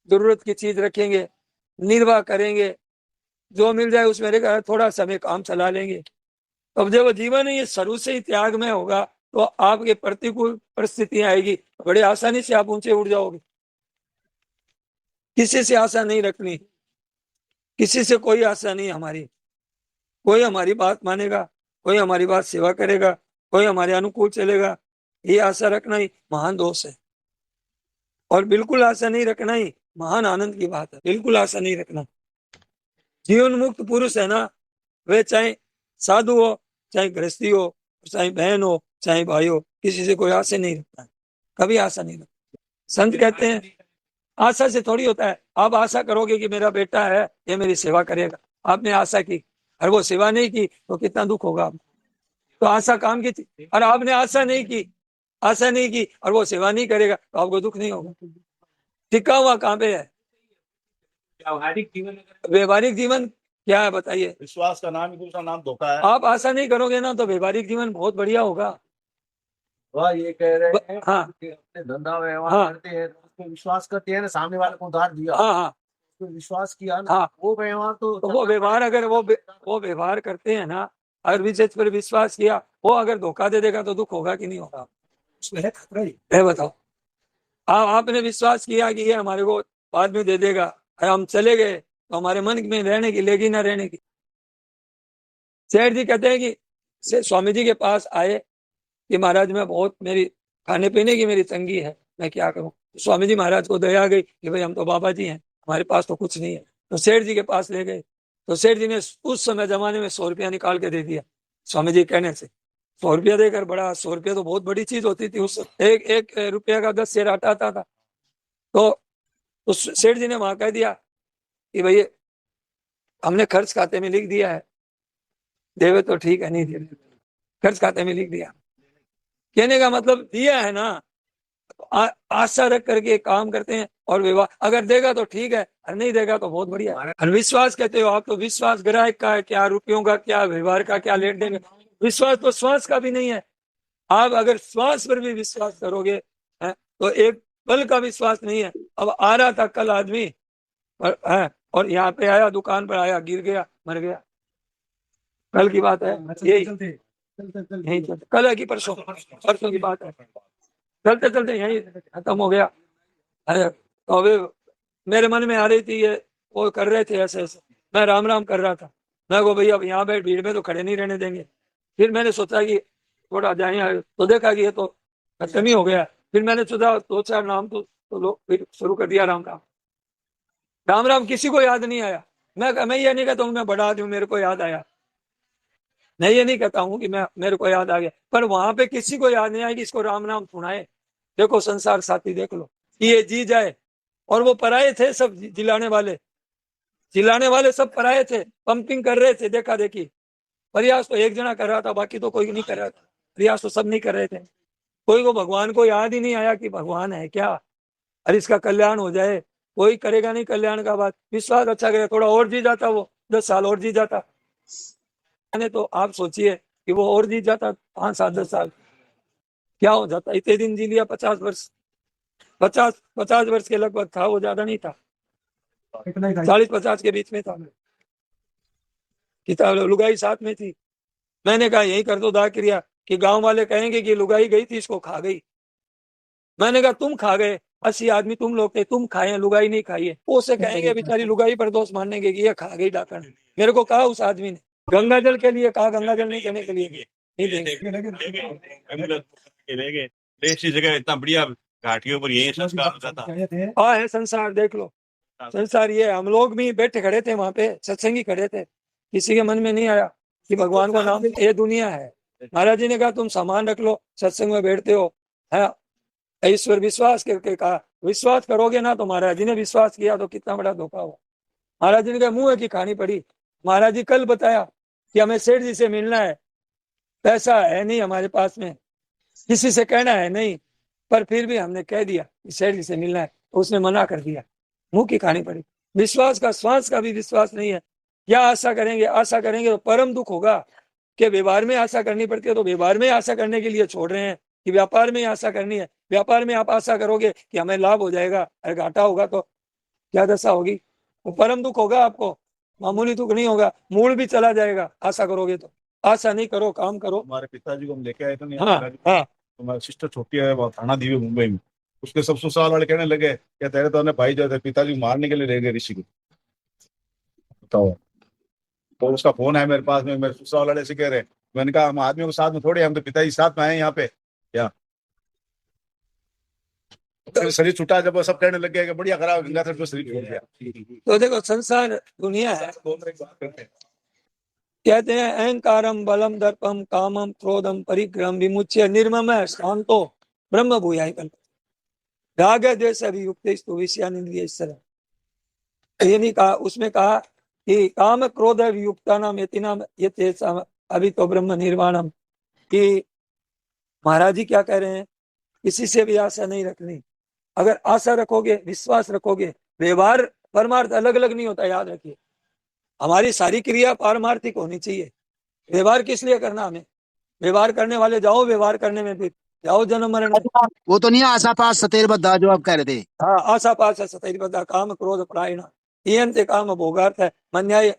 जरूरत की चीज रखेंगे, निर्वाह करेंगे, जो मिल जाए उसमें रहेगा, थोड़ा समय काम चला लेंगे। अब जब जीवन ये शुरू से ही त्याग में होगा तो आपके प्रतिकूल परिस्थितियां आएगी, बड़े आसानी से आप ऊंचे उड़ जाओगे। किसी से आशा नहीं रखनी, किसी से कोई आशा नहीं हमारी। कोई हमारी बात मानेगा, कोई हमारी बात सेवा करेगा, कोई हमारे अनुकूल चलेगा, ये आशा रखना ही महान दोष है। और बिल्कुल आशा नहीं रखना ही महान आनंद की बात है। बिल्कुल आशा नहीं रखना। जीवन मुक्त पुरुष है ना, वे चाहे साधु हो, चाहे गृहस्थी हो, चाहे बहन हो, चाहे भाई हो, किसी से कोई आशा नहीं रखता है, कभी आशा नहीं रखता। संत कहते हैं आशा से थोड़ी होता है। आप आशा करोगे कि मेरा बेटा है ये मेरी सेवा करेगा, आपने आशा की और वो सेवा नहीं की तो कितना दुख होगा आपको। तो आशा काम की थी, और आपने आशा नहीं की, आशा नहीं की और वो सेवा नहीं करेगा तो आपको दुख नहीं होगा। टिका हुआ कहाँ पे है? व्यावहारिक जीवन, व्यवहारिक जीवन क्या है बताइए? विश्वास का नाम ही दूसरा नाम धोखा है। आप आशा नहीं करोगे ना तो व्यवहारिक जीवन बहुत बढ़िया होगा। वह ये कह रहे हैं हाँ कि अपने धंधा व्यवहार हाँ करते हैं तो उसमें विश्वास करते हैं ना, सामने वाले को उधार दिया, हाँ हाँ उसमें विश्वास किया ना, हाँ, वो व्यवहार तो वो व्यवहार अगर वो व्यवहार करते हैं ना, अगर विशेष पर विश्वास किया, वो अगर धोखा दे देगा तो दुख होगा कि नहीं होगा? उसमें है खतरा ही है। बताओ, आपने विश्वास किया कि ये हमारे को बाद में दे देगा, और हम चले गए तो हमारे मन में रहने की लेगी ना रहने की। सेठ जी कहते हैं कि स्वामी जी के पास आए कि महाराज मैं बहुत, मेरी खाने पीने की मेरी तंगी है, मैं क्या करूं? तो स्वामी जी महाराज को दया गई कि भाई हम तो बाबा जी हैं, हमारे पास तो कुछ नहीं है। तो सेठ जी के पास ले गए, तो सेठ जी ने उस समय जमाने में 100 रुपया निकाल के दे दिया स्वामी जी कहने से। 100 रुपया देकर, बड़ा 100 रुपया तो बहुत बड़ी चीज होती थी उस, एक एक रुपया का 10 शेर आटा आता था। तो उस सेठ जी ने वहां कह दिया कि भाई हमने खर्च खाते में लिख दिया है, देवे तो ठीक है, नहीं दे खर्च खाते में लिख दिया। कहने का मतलब दिया है ना, आशा रख करके काम करते हैं। और विवाह अगर देगा तो ठीक है, और नहीं देगा तो बहुत बढ़िया। और विश्वास कहते हो आप, तो विश्वास ग्राहक का है क्या, रुपयों का क्या, व्यवहार का क्या, लेन देन? विश्वास तो श्वास का भी नहीं है। आप अगर श्वास पर भी विश्वास करोगे है, तो एक पल का विश्वास नहीं है। अब आ रहा था कल आदमी और यहाँ पे आया, दुकान पर आया, गिर गया, मर गया। कल की बात है, यही यही कल है कि परसों, परसों की बात है। चलते चलते यही खत्म हो गया। अरे तो अभी मेरे मन में आ रही थी ये, वो कर रहे थे ऐसे ऐसे, मैं राम राम कर रहा था, मैं को भैया अब यहाँ बैठ, भीड़ में तो खड़े नहीं रहने देंगे। फिर मैंने सोचा कि थोड़ा जाए, तो देखा कि ये तो खत्म ही हो गया। फिर मैंने सोचा 2-4 नाम तो लोग फिर शुरू कर दिया राम राम। राम राम किसी को याद नहीं आया। मैं ये नहीं कहता हूँ मैं बड़ा आदमी मेरे को याद आया, मैं ये नहीं कहता हूँ कि मैं मेरे को याद आ गया, पर वहां पे किसी को याद नहीं आया कि इसको राम नाम सुनाए। देखो संसार साथी देख लो कि ये जी जाए। और वो पराये थे सब, चिल्लाने वाले सब पराये थे, पंपिंग कर रहे थे, देखा देखी। प्रयास तो एक जना कर रहा था, बाकी तो कोई नहीं कर रहा था। प्रयास तो सब नहीं कर रहे थे। कोई को भगवान को याद ही नहीं आया कि भगवान है क्या, अरे इसका कल्याण हो जाए। कोई करेगा नहीं कल्याण का बात। विश्वास अच्छा करे, थोड़ा और जी जाता, वो 10 साल और जी जाता। तो आप सोचिए कि वो और जी जाता 5 साल 10 साल, क्या हो जाता। इतने दिन जी लिया, 50 वर्ष, 50 वर्ष के लगभग था वो, ज्यादा नहीं था, 40-50 के बीच में था। किताब लुगाई साथ में थी। मैंने कहा यही कर दो दाह क्रिया, कि गांव वाले कहेंगे कि लुगाई गई थी इसको खा गई। मैंने कहा तुम खा गए, 80 आदमी तुम लोग थे, तुम खाए हैं, लुगाई नहीं खाई है। वो उसे कहेंगे बेचारी लुगाई पर दोष मानेंगे कि ये खा गई डाकण। मेरे को कहा उस आदमी ने, गंगा जल के लिए कहा, गंगा जल नहीं कहने के लिए नहीं देंगे। ऐसी जगह इतना बढ़िया घाटियों पर यही संस्कार होता था। हाँ है संसार, देख लो संसार ये। हम लोग भी बैठे खड़े थे वहां पे, सत्संगी खड़े थे, किसी के मन में नहीं आया कि भगवान को नाम, ये दुनिया है। महाराज जी ने कहा तुम सामान रख लो, सत्संग में बैठते हो है, ईश्वर विश्वास करके कहा, विश्वास करोगे ना। तो महाराज जी ने विश्वास किया तो कितना बड़ा धोखा हुआ। महाराज जी ने कहा मुंह की खानी पड़ी। महाराज जी कल बताया कि हमें सेठ जी से मिलना है, पैसा है नहीं हमारे पास में, किसी से कहना है नहीं, पर फिर भी हमने कह दिया कि सेठ जी से मिलना है, तो उसने मना कर दिया। मुंह की खानी पड़ी। विश्वास का, श्वास का भी विश्वास नहीं है। क्या आशा करेंगे, आशा करेंगे तो परम दुख होगा कि व्यवहार में आशा करनी पड़ती है, तो व्यवहार में आशा करने के लिए छोड़ रहे हैं कि व्यापार में आशा करनी है। व्यापार में आप आशा करोगे कि हमें लाभ हो जाएगा, अगर घाटा होगा तो क्या दशा होगी, वो परम दुख होगा आपको, मामूली दुख नहीं होगा, मूड भी चला जाएगा आशा करोगे तो। आशा नहीं करो, काम करो। हमारे पिताजी को हम लेके आए थे, हाँ हाँ, हमारी सिस्टर छोटी है, वो थाना दी हुई मुंबई में। उसके सब ससुराल वाले कहने लगे क्या तेरे तो भाई जो थे पिताजी को मारने के लिए रह गए ऋषि को, बताओ। तो उसका फोन है मेरे पास में, मेरे ससुराल वाले से कह रहे। मैंने कहा हम आदमियों के साथ में थोड़े, हम तो पिताजी साथ में आए यहाँ पे क्या। शरीर छूटा जब वो सब कहने लग गए कि बढ़िया करा गंगाधर को शरीर छूट गया। तो देखो संसार दुनिया है। कहते हैं अहंकारम बलम दर्पम कामम क्रोधम परिग्रहम विमुच्य निर्मम शांतो ब्रह्म भूयाय कल्प राग द्वेष अभियुक्त विषयानिंद्रिय। ये नहीं कहा, उसमें कहा कि काम क्रोध वियुक्ता नाम यतिनाम ये अभी तो ब्रह्म निर्वाणम। कि महाराज जी क्या कह रहे हैं, किसी से भी आशा नहीं रखनी। अगर आशा रखोगे, विश्वास रखोगे, व्यवहार परमार्थ अलग अलग नहीं होता, याद रखिए। हमारी सारी क्रिया पारमार्थिक होनी चाहिए। व्यवहार किस लिए करना हमें, व्यवहार करने वाले जाओ व्यवहार करने में फिर जाओ जन्म मरण। वो तो नहीं आशा पास सतेर बद्धा जो आप कह रहे थे। हाँ आशा पास सतैर्बद्धा काम क्रोध प्रायण इयन्ते काम भोगार्थ मन्याय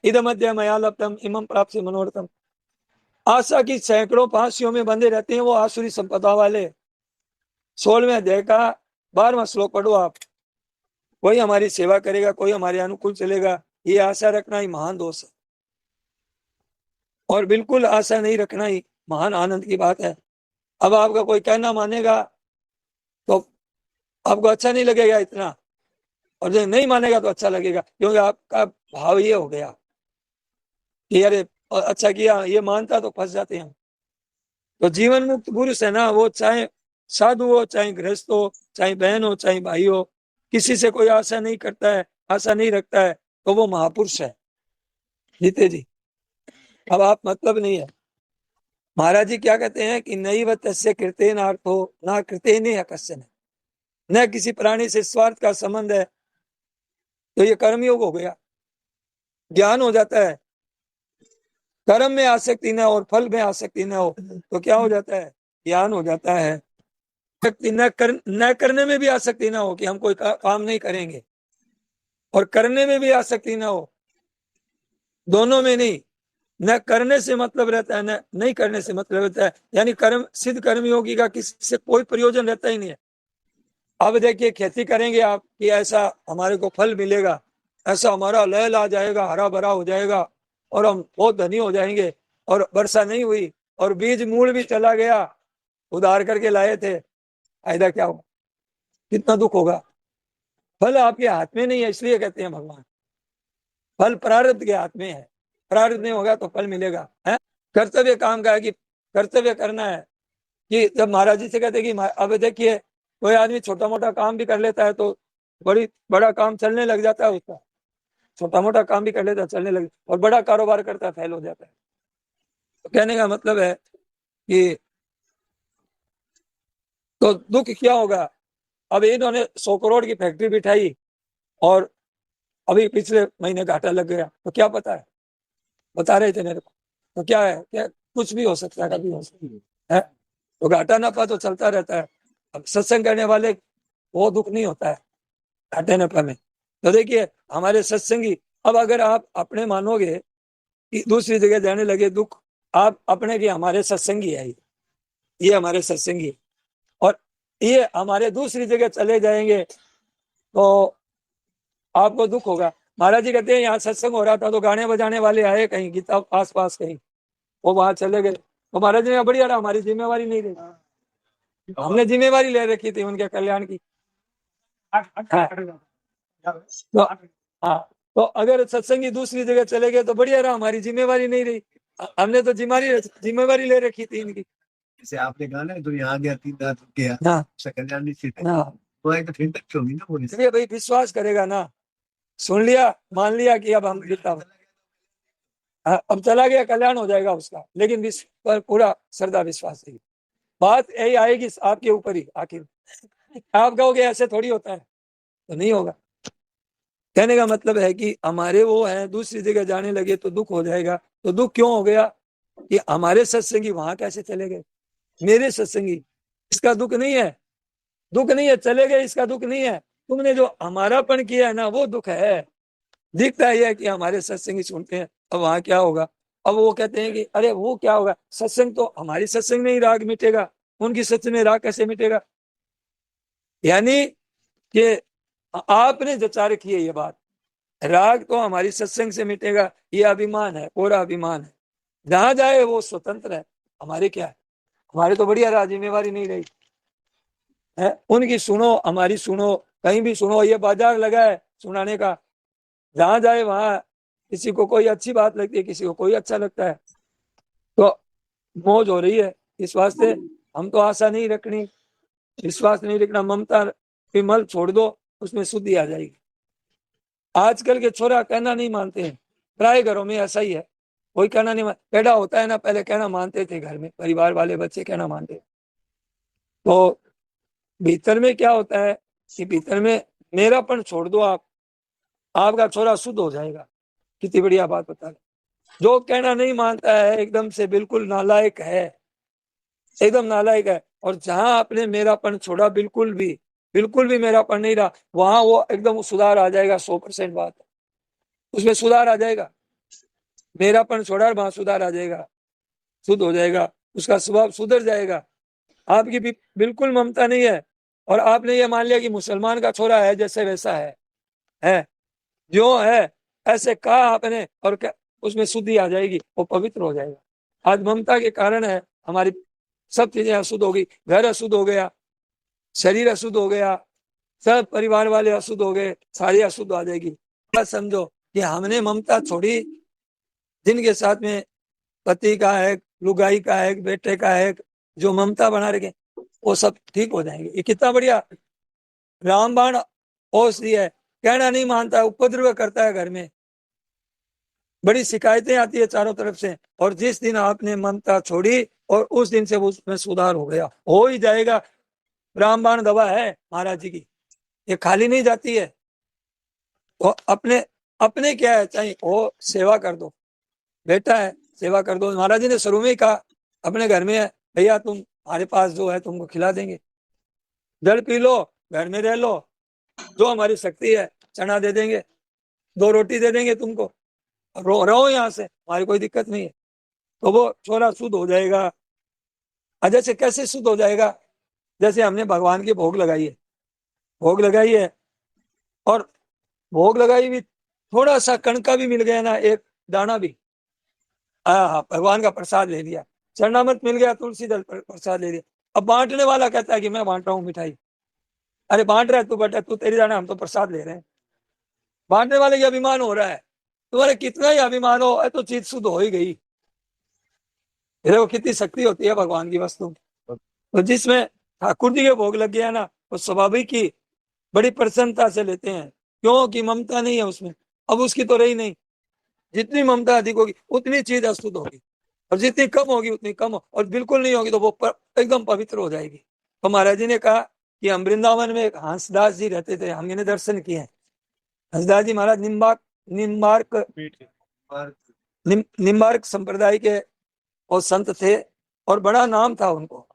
इदमद्य मया लब्धम इमं प्राप्त मनोरथम। आशा की सैकड़ों फांसियों में बंधे रहते हैं वो आसुरी संपदा वाले। 16वें अध्याय का 12वां श्लोक पढ़ो आप। कोई हमारी सेवा करेगा, कोई हमारे अनुकूल चलेगा, ये आशा रखना ही महान दोष है, और बिल्कुल आशा नहीं रखना ही महान आनंद की बात है। अब आपका कोई कहना मानेगा तो आपको अच्छा नहीं लगेगा इतना, और जो नहीं मानेगा तो अच्छा लगेगा, क्योंकि आपका भाव ये हो गया कि अरे अच्छा किया, ये मानता तो फंस जाते हैं। तो जीवन मुक्त पुरुष है ना, वो चाहे साधु हो, चाहे गृहस्थ हो, चाहे बहन हो, चाहे भाई हो, किसी से कोई आशा नहीं करता है, आशा नहीं रखता है, तो वो महापुरुष है। जीते जी अब आप मतलब नहीं है। महाराज जी क्या कहते हैं कि नैव तस्य कृतेन अर्थो न कृतेन कश्चन, न किसी प्राणी से स्वार्थ का संबंध है, तो ये कर्मयोग हो गया। ज्ञान हो जाता है, कर्म में आसक्ति न और फल में आसक्ति न हो, तो क्या हो जाता है, ज्ञान हो जाता है। न करने में भी आसक्ति ना हो कि हम कोई काम नहीं करेंगे, और करने में भी आसक्ति ना हो, दोनों में नहीं। न करने से मतलब रहता है, न नहीं करने से मतलब रहता है, यानी कर्म सिद्ध कर्मयोगी का किसी से कोई प्रयोजन रहता ही नहीं है। अब देखिए खेती करेंगे आप कि ऐसा हमारे को फल मिलेगा, ऐसा हमारा लहल आ जाएगा, हरा भरा हो जाएगा, और हम बहुत धनी हो जाएंगे, और वर्षा नहीं हुई और बीज मूल भी चला गया, उधार करके लाए थे, फायदा क्या होगा? कितना दुख होगा। फल आपके हाथ में नहीं है, इसलिए कहते हैं भगवान, फल प्रारब्ध के हाथ में है, प्रारब्ध नहीं होगा तो फल मिलेगा है। कर्तव्य काम का है कि कर्तव्य करना है। कि जब महाराज जी से कहते कि अब देखिए कोई आदमी छोटा मोटा काम भी कर लेता है तो बड़ा काम चलने लग जाता है उसका, छोटा मोटा काम भी कर लेता है चलने लग, और बड़ा कारोबार करता है फेल हो जाता है। तो कहने का मतलब है कि तो दुख क्या होगा। अब इन्होंने 100 करोड़ की फैक्ट्री बिठाई और अभी पिछले महीने घाटा लग गया, तो क्या पता है, बता रहे थे मेरे को, तो क्या है, क्या कुछ भी हो सकता है, कभी हो सकता है। तो घाटा नफा तो चलता रहता है। अब सत्संग करने वाले वो दुख नहीं होता है घाटे नफा में। तो देखिए हमारे सत्संगी, अब अगर आप अपने मानोगे कि दूसरी जगह जाने लगे दुख, आप अपने की हमारे सत्संगी है, ये हमारे सत्संगी, और ये हमारे दूसरी जगह चले जाएंगे तो आपको दुख होगा। महाराज जी कहते हैं यहाँ सत्संग हो रहा था तो गाने बजाने वाले आए कहीं गीता आस पास कहीं, वो वहां चले गए, तो महाराज जी ने बढ़िया रहा, हमारी जिम्मेवारी नहीं रही, हमने जिम्मेवारी ले रखी थी उनके कल्याण की। तो हाँ, तो अगर सत्संगी दूसरी जगह चले गए तो बढ़िया रहा, हमारी जिम्मेवारी नहीं रही, हमने तो जिम्मेवारी ले रखी थी इनकी। जैसे आपने कहा ना, तो यहाँ गया 3 रात गया, हाँ कल्याण निश्चित है, हाँ, तो एक फिर तक होगी ना बोली। इसलिए भाई विश्वास करेगा ना, सुन लिया मान लिया कि अब हम गीता अब चला गया, कल्याण हो जाएगा उसका, लेकिन पर पूरा श्रद्धा विश्वास नहीं। बात यही आएगी आपके ऊपर ही आखिर, आप कहोगे ऐसे थोड़ी होता है, तो नहीं होगा। कहने का मतलब है कि हमारे वो है दूसरी जगह जाने लगे तो दुख हो जाएगा। तो दुख क्यों हो गया कि हमारे सत्संगी वहां कैसे चले गए, मेरे सत्संगी, इसका दुख नहीं है, दुख नहीं है चले गए, इसका दुख नहीं है, तुमने जो हमारापन किया है ना वो दुख है। दिखता है कि हमारे सत्संगी सुनते हैं, अब वहां क्या होगा। अब वो कहते हैं कि अरे वो क्या होगा, सत्संग तो हमारी सत्संग में ही राग मिटेगा, उनकी सत्संग में राग कैसे मिटेगा। यानी कि आपने जचा रखी है ये बात, राग तो हमारी सत्संग से मिटेगा, ये अभिमान है, पूरा अभिमान है। जहां जाए वो स्वतंत्र है, हमारे क्या है, हमारे तो बढ़िया रहा, जिम्मेवारी नहीं रही है। उनकी सुनो हमारी सुनो, कहीं भी सुनो, ये बाजार लगा है सुनाने का, जहां जाए वहां किसी को कोई अच्छी बात लगती है, किसी को कोई अच्छा लगता है, तो मौज हो रही है। इस वास्ते हम तो आशा नहीं रखनी, विश्वास नहीं रखना, ममता विमल छोड़ दो, उसमें शुद्धि आ जाएगी। आजकल के छोरा कहना नहीं मानते हैं, प्राय घरों में ऐसा ही है, कोई कहना नहीं पैदा होता है ना, पहले कहना मानते थे, घर में परिवार वाले बच्चे कहना मानते। तो भीतर में क्या होता है कि भीतर में मेरापन छोड़ दो आप, आपका छोरा शुद्ध हो जाएगा। कितनी बढ़िया बात बता रहे। जो कहना नहीं मानता है एकदम से बिल्कुल नालायक है, एकदम नालायक है। और जहां आपने मेरापन छोड़ा, बिल्कुल भी मेरापन नहीं रहा, वहां वो एकदम सुधार आ जाएगा। 100% बात है, उसमें सुधार आ जाएगा। मेरापन छोड़ा, वहां सुधार आ जाएगा, शुद्ध हो जाएगा, उसका स्वभाव सुधर जाएगा। आपकी भी बिल्कुल ममता नहीं है, और आपने ये मान लिया कि मुसलमान का छोरा है जैसे वैसा है जो है ऐसे कहा आपने, और क्या उसमें शुद्धि आ जाएगी, वो पवित्र हो जाएगा। आज ममता के कारण है हमारी सब चीजें अशुद्ध हो गई, घर अशुद्ध हो गया, शरीर अशुद्ध हो गया, सब परिवार वाले अशुद्ध हो गए, सारी अशुद्ध आ जाएगी। बस समझो कि हमने ममता छोड़ी, जिनके साथ में पति का है, लुगाई का है, बेटे का है, जो ममता बना रखे, वो सब ठीक हो जाएंगे। ये कितना बढ़िया रामबाण औषधि है। कहना नहीं मानता, उपद्रव करता है घर में, बड़ी शिकायतें आती है चारों तरफ से, और जिस दिन आपने ममता छोड़ी और उस दिन से उसमें सुधार हो गया, हो ही जाएगा। रामबाण दवा है महाराज जी की, ये खाली नहीं जाती है। तो अपने क्या है, चाहे वो सेवा कर दो, बेटा है सेवा कर दो। महाराज जी ने शुरू में ही कहा, अपने घर में है भैया, तुम हमारे पास जो है तुमको खिला देंगे, जल पी लो, घर में रह लो, जो हमारी शक्ति है, चना दे देंगे, 2 रोटी दे देंगे तुमको, रहो यहाँ से, हमारी कोई दिक्कत नहीं है। तो वो छोरा शुद्ध हो जाएगा। जैसे कैसे शुद्ध हो जाएगा, जैसे हमने भगवान की भोग लगाई है, और भोग लगाई भी, थोड़ा सा कणका भी मिल गया ना, एक दाना भी, हाँ, भगवान का प्रसाद ले लिया, चरणामृत मिल गया, तुलसी दल प्रसाद ले लिया। अब बांटने वाला कहता है कि मैं बांट रहा हूँ मिठाई। अरे बांट रहा है तू, बेटा तू तेरी जाना, हम तो प्रसाद ले रहे हैं। बांटने वाले की अभिमान हो रहा है, तुम्हारे कितना ही अभिमान हो तो चीज शुद्ध हो ही गई। देखो कितनी शक्ति होती है भगवान की वस्तु। तो जिसमें ठाकुर जी के भोग लग गया ना, वो स्वाभाविक ही बड़ी प्रसन्नता से लेते हैं, क्योंकि ममता नहीं है उसमें। अब उसकी तो रही नहीं, जितनी ममता अधिक होगी उतनी चीज अशुद्ध होगी, और जितनी कम होगी उतनी कम और बिल्कुल नहीं होगी तो वो एकदम पवित्र हो जाएगी। तो महाराज जी ने कहा कि हम वृंदावन में एक हंसदास जी रहते थे, हमने दर्शन किए हैं। हंसदास जी महाराज निम्बार्क संप्रदाय के और संत थे, और बड़ा नाम था उनको।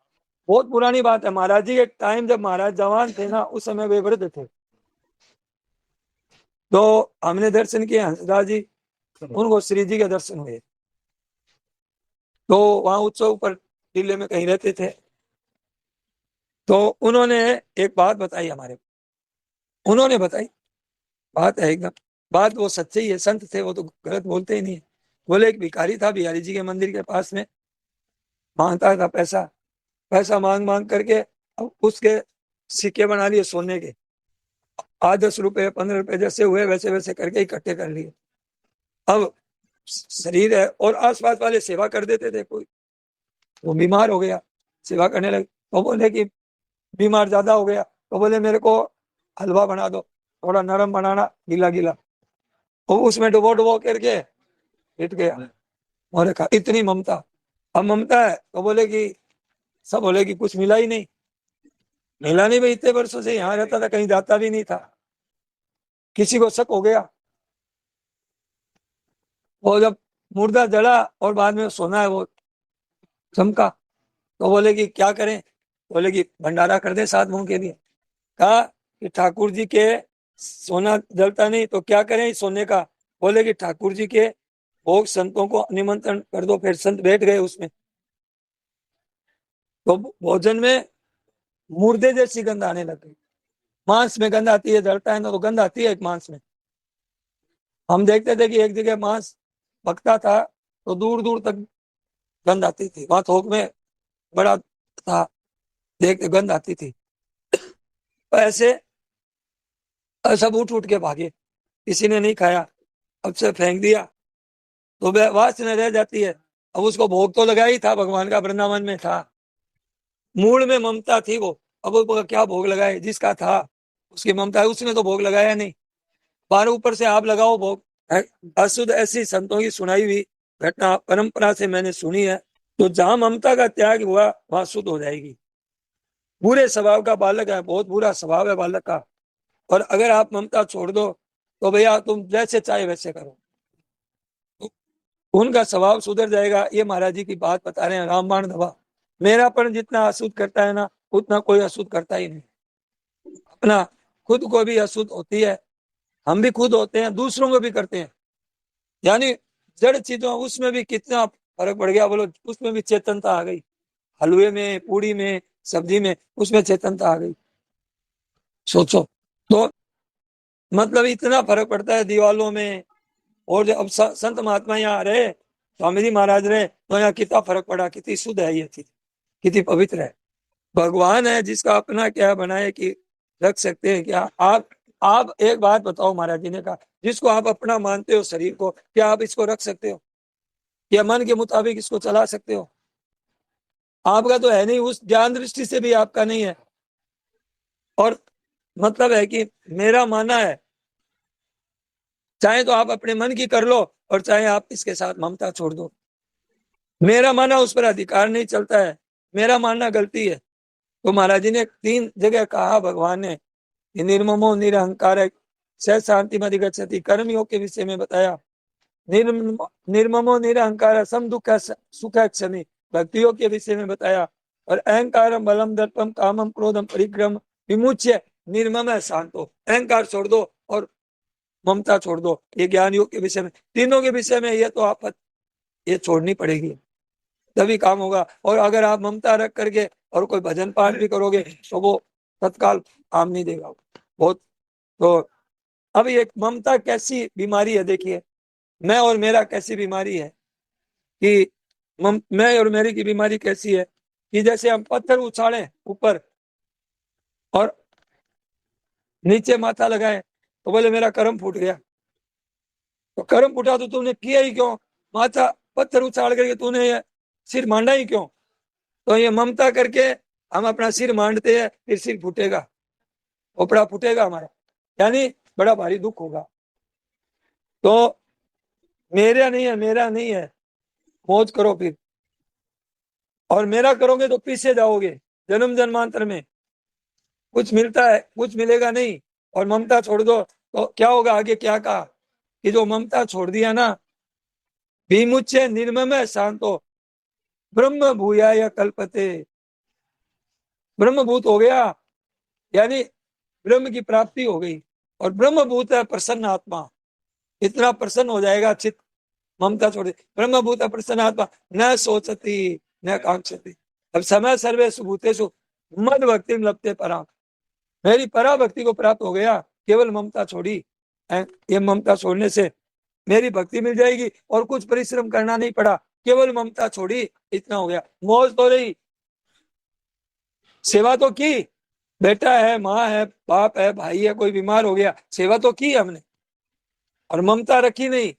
बहुत पुरानी बात है, महाराज जी के टाइम जब महाराज जवान थे ना, उस समय वे वृद्ध थे। तो हमने दर्शन किए हंसदास जी, उनको श्री जी के दर्शन हुए। तो वहां उत्सव पर टिल्ले में कहीं रहते थे। तो उन्होंने एक बात बताई हमारे को, उन्होंने बताई बात है एकदम, बात वो सच्ची है, संत थे वो तो गलत बोलते ही नहीं है। बोले एक भिखारी था बिहारी जी के मंदिर के पास में, मांगता था पैसा, पैसा मांग मांग करके अब उसके सिक्के बना लिए सोने के, 10 रुपए 15 रुपए जैसे हुए वैसे वैसे करके इकट्ठे कर लिए। अब शरीर है और आसपास वाले सेवा कर देते थे, कोई वो बीमार हो गया, सेवा करने लगे, तो बोले कि बीमार ज्यादा हो गया, तो बोले मेरे को हलवा बना दो, थोड़ा नरम बनाना, गीला गीला। तो उसमें डुबो डुबो करके हिट गया। और कहा इतनी ममता, अब ममता है तो बोले कि सब बोले कि कुछ मिला ही नहीं। मिला नहीं भाई, इतने वर्षों से यहाँ रहता था, कहीं जाता भी नहीं था। किसी को शक हो गया, वो जब मुर्दा जला और बाद में सोना है वो चमका, तो बोले कि क्या करें, बोले कि भंडारा कर दे 7 मुंह के लिए। कहा कि ठाकुर जी के सोना जलता नहीं तो क्या करें इस सोने का, बोले कि ठाकुर जी के भोग संतों को निमंत्रण कर दो। फिर संत बैठ गए उसमें, तो भोजन में मुर्दे जैसी गंध आने लग गई। मांस में गंध आती है, जलता है ना तो गंध आती है एक मांस में। हम देखते थे कि एक जगह मांस पकता था तो दूर दूर तक गंध आती थी, वहां थोक में बड़ा था, देखते गंध आती थी। तो ऐसे सब उठ उठ के भागे, किसी ने नहीं खाया, अब से फेंक दिया तो वासना रह जाती है। अब उसको भोग तो लगा ही था, भगवान का वृंदावन में था, मूल में ममता थी वो। अब वो क्या भोग लगाए, जिसका था उसकी ममता है, उसने तो भोग लगाया नहीं, बार ऊपर से आप लगाओ भोग। अशुद्ध ऐसी संतों की सुनाई हुई घटना परंपरा से मैंने सुनी है। तो जहां ममता का त्याग हुआ वहां शुद्ध हो जाएगी। बुरे स्वभाव का बालक है, बहुत बुरा स्वभाव है बालक का, और अगर आप ममता छोड़ दो तो भैया तुम जैसे चाहे वैसे करो, उनका स्वभाव सुधर जाएगा। ये महाराज जी की बात बता रहे हैं, रामबाण दवा। मेरापन जितना अशुद्ध करता है ना, उतना कोई अशुद्ध करता ही नहीं। अपना खुद को भी अशुद्ध होती है, हम भी खुद होते हैं, दूसरों को भी करते हैं। यानी जड़ चीजों उसमें भी कितना फर्क पड़ गया बोलो, उसमें भी चेतनता आ गई। हलवे में, पूड़ी में, सब्जी में, उसमें चेतनता आ गई। सोचो तो मतलब इतना फर्क पड़ता है दीवालों में। और जब अब संत महात्मा यहाँ रहे, स्वामी जी महाराज रहे, तो यहाँ कितना फर्क पड़ा, कितनी शुद्ध है ये चीज, कितनी पवित्र है। भगवान है जिसका अपना क्या बनाए कि रख सकते हैं क्या। आप एक बात बताओ, महाराज जी ने कहा जिसको आप अपना मानते हो शरीर को, क्या आप इसको रख सकते हो या मन के मुताबिक इसको चला सकते हो? आपका तो है नहीं, उस ज्ञान दृष्टि से भी आपका नहीं है। और मतलब है कि मेरा मानना है, चाहे तो आप अपने मन की कर लो और चाहे आप इसके साथ ममता छोड़ दो। मेरा मानना उस पर अधिकार नहीं चलता है, मेरा मानना गलती है। तो महाराज जी ने 3 जगह कहा भगवान ने, निर्ममो निरहंकार सह शांति अधिगच्छति, कर्म योग के विषय में बताया। निर्ममो निरहंकार सम दुख सुख क्षमी, भक्ति योग के विषय में बताया। और अहंकारम बलम दर्पम कामम क्रोधम परिक्रम विमुच्य निर्मम है शांतो, अहंकार छोड़ दो और ममता छोड़ दो, ये ज्ञान योग के विषय में। तीनों के विषय में ये तो आप ये छोड़नी पड़ेगी, तभी काम होगा। और अगर आप ममता रख करके और कोई भजन पाठ भी करोगे तो वो तत्काल काम नहीं देगा बहुत। तो अब ये ममता कैसी बीमारी है, देखिए मैं और मेरा कैसी बीमारी है। कि मैं और मेरी की बीमारी कैसी है कि जैसे हम पत्थर उछाड़े ऊपर और नीचे माथा लगाए तो बोले मेरा कर्म फूट गया। तो कर्म फूटा तो तूने किया ही क्यों? माथा पत्थर उछाड़ करके तूने ये सिर मांडा ही क्यों? तो ये ममता करके हम अपना सिर मांडते हैं, फिर सिर फूटेगा, खोपड़ा फूटेगा हमारा, यानी बड़ा भारी दुख होगा। तो मेरा नहीं है, मेरा नहीं है, मौज करो फिर। और मेरा करोगे तो पीछे जाओगे, जन्म जन्मांतर में कुछ मिलता है, कुछ मिलेगा नहीं। और ममता छोड़ दो तो क्या होगा? आगे क्या कहा कि जो ममता छोड़ दिया ना, विमुच्य निर्मम शांतो ब्रह्म भूयाय कल्पते, ब्रह्मभूत हो गया, यानी ब्रह्म की प्राप्ति हो गई। और ब्रह्मभूत है प्रसन्न आत्मा, इतना प्रसन्न हो जाएगा चित्त, ममता छोड़ दे। ब्रह्मभूत प्रसन्न आत्मा न सोचती न कांक्षती। अब समय सर्वेषु भूतेषु मद भक्ति लभते पराम, मेरी परा भक्ति को प्राप्त हो गया, केवल ममता छोड़ी। ये ममता छोड़ने से मेरी भक्ति मिल जाएगी और कुछ परिश्रम करना नहीं पड़ा, केवल ममता छोड़ी, इतना हो गया। मौज तो रही, सेवा तो की, बेटा है, माँ है, बाप है, भाई है, कोई बीमार हो गया, सेवा तो की हमने, और ममता रखी नहीं।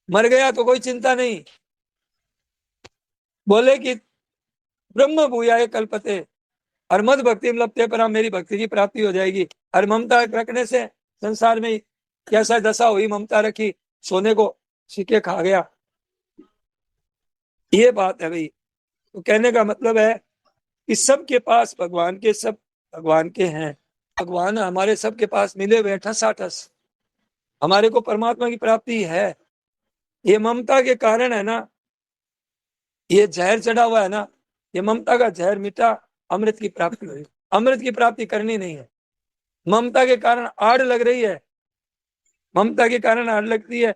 मर गया तो कोई चिंता नहीं, बोले कि ब्रह्म भूयाय कल्पते और मद भक्ति लभते पराम, मेरी भक्ति की प्राप्ति हो जाएगी। और ममता रखने से संसार में कैसा दशा हुई, ममता रखी, सोने को सिक्के खा गया। ये बात है भाई। तो कहने का मतलब है कि सबके पास भगवान के, सब भगवान के हैं, भगवान हमारे सबके पास मिले हुए ठस, हमारे को परमात्मा की प्राप्ति है। ये ममता के कारण है ना, ये जहर चढ़ा हुआ है ना, ये ममता का जहर मिटा, अमृत की प्राप्ति हुई। अमृत की प्राप्ति करनी नहीं है, ममता के कारण आड़ लग रही है, ममता के कारण आड़ लगती है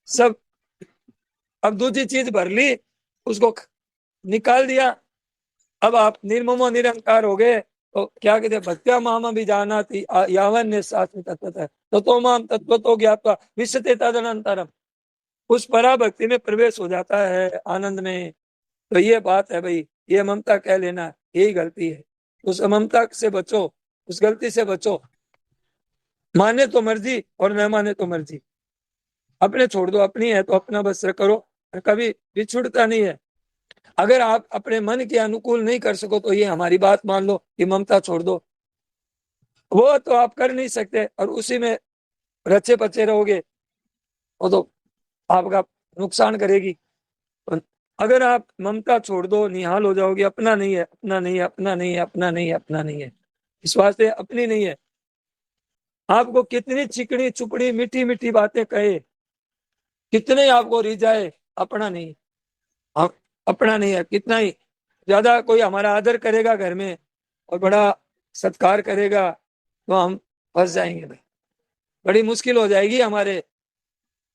सब। अब दूसरी चीज भर ली, उसको निकाल दिया, अब आप निर्ममो निरंकार हो गए। तो क्या कहते हैं, भक्त्या माम भी जाना थी यावन ने तत्व तो माम तत्व तो ज्ञापा विशते तदनंतरम, उस पराभक्ति में प्रवेश हो जाता है आनंद में। तो ये बात है भाई, ये ममता कह लेना यही गलती है। उस ममता से बचो, उस गलती से बचो। माने तो मर्जी और न माने तो मर्जी, अपने छोड़ दो, अपनी है तो अपना बस करो, कभी बिछुड़ता नहीं है। अगर आप अपने मन के अनुकूल नहीं कर सको तो ये हमारी बात मान लो कि ममता छोड़ दो, वो तो आप कर नहीं सकते और उसी में रचे पचे रहोगे, वो तो आपका नुकसान करेगी। अगर आप ममता छोड़ दो, निहाल हो जाओगे, अपना नहीं है, अपना नहीं है, अपना नहीं है, अपना नहीं है, अपना नहीं है, इस वास्ते अपनी नहीं है। आपको कितनी चिकनी चुपड़ी मीठी मीठी बातें कहे, कितने आपको रिझाए, अपना नहीं, अपना नहीं है। कितना ही ज्यादा कोई हमारा आदर करेगा घर में और बड़ा सत्कार करेगा तो हम फंस जाएंगे भाई, बड़ी मुश्किल हो जाएगी हमारे,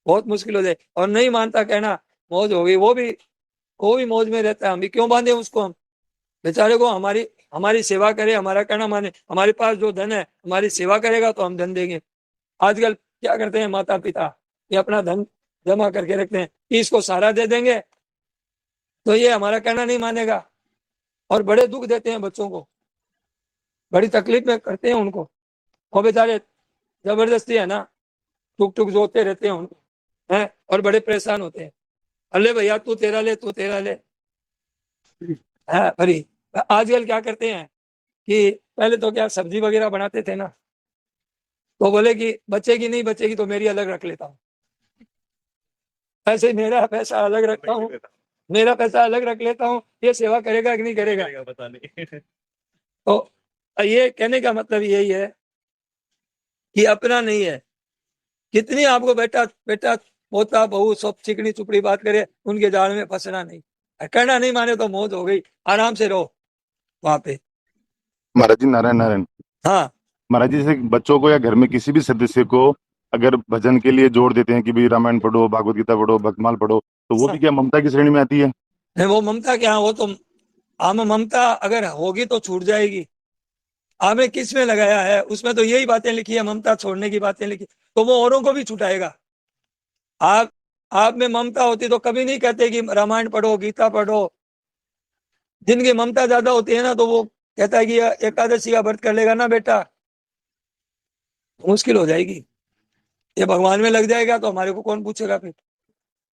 बहुत मुश्किल हो जाएगी। और नहीं मानता कहना मौज हो गई, वो भी मौज में रहता है, हम भी क्यों बांधे उसको, हम बेचारे को हमारी हमारी सेवा करे, हमारा कहना माने, हमारे पास जो धन है हमारी सेवा करेगा तो हम धन देंगे। आजकल क्या करते हैं माता पिता, ये अपना धन जमा करके रखते हैं कि इसको सारा दे देंगे तो ये हमारा कहना नहीं मानेगा, और बड़े दुख देते हैं बच्चों को, बड़ी तकलीफ में करते हैं उनको। वो बेचारे जबरदस्ती है ना, टुक टुक जोते रहते हैं उनको, हैं, और बड़े परेशान होते हैं। अरे भैया तू तेरा ले, तू तेरा ले, है भरी। आजकल क्या करते हैं कि पहले तो क्या सब्जी वगैरह बनाते थे ना, तो बोले कि बचेगी नहीं, बचेगी तो मेरी अलग रख लेता हूँ, ऐसे मेरा पैसा अलग रखता हूँ, मेरा पैसा अलग रख लेता हूँ, ये सेवा करेगा कि नहीं करेगा पता नहीं। तो ये कहने का मतलब यही है कि अपना नहीं है। कितनी आपको बेटा बेटा पोता बहू सब चिकनी चुपड़ी बात करे, उनके जाल में फंसना नहीं, करना नहीं माने तो मौत हो गई, आराम से रहो वहां पे। महाराज जी नारायण नारायण। हाँ महाराज जी, जैसे बच्चों को या घर में किसी भी सदस्य को अगर भजन के लिए जोड़ देते हैं कि भाई रामायण पढ़ो, भागवत गीता पढ़ो, भक्तमाल पढ़ो, तो वो भी क्या ममता की श्रेणी में आती है? नहीं, वो ममता क्या, वो तो हम ममता अगर होगी तो छूट जाएगी। आपने किस में लगाया है, उसमें तो यही बातें लिखी है, ममता छोड़ने की बातें लिखी, तो वो औरों को भी छुटाएगा। आप आप में ममता होती तो कभी नहीं कहते कि रामायण पढ़ो, गीता पढ़ो। जिनकी ममता ज्यादा होती है ना, तो वो कहता है कि एकादशी का व्रत कर लेगा ना बेटा, मुश्किल हो जाएगी, ये भगवान में लग जाएगा तो हमारे को कौन पूछेगा फिर।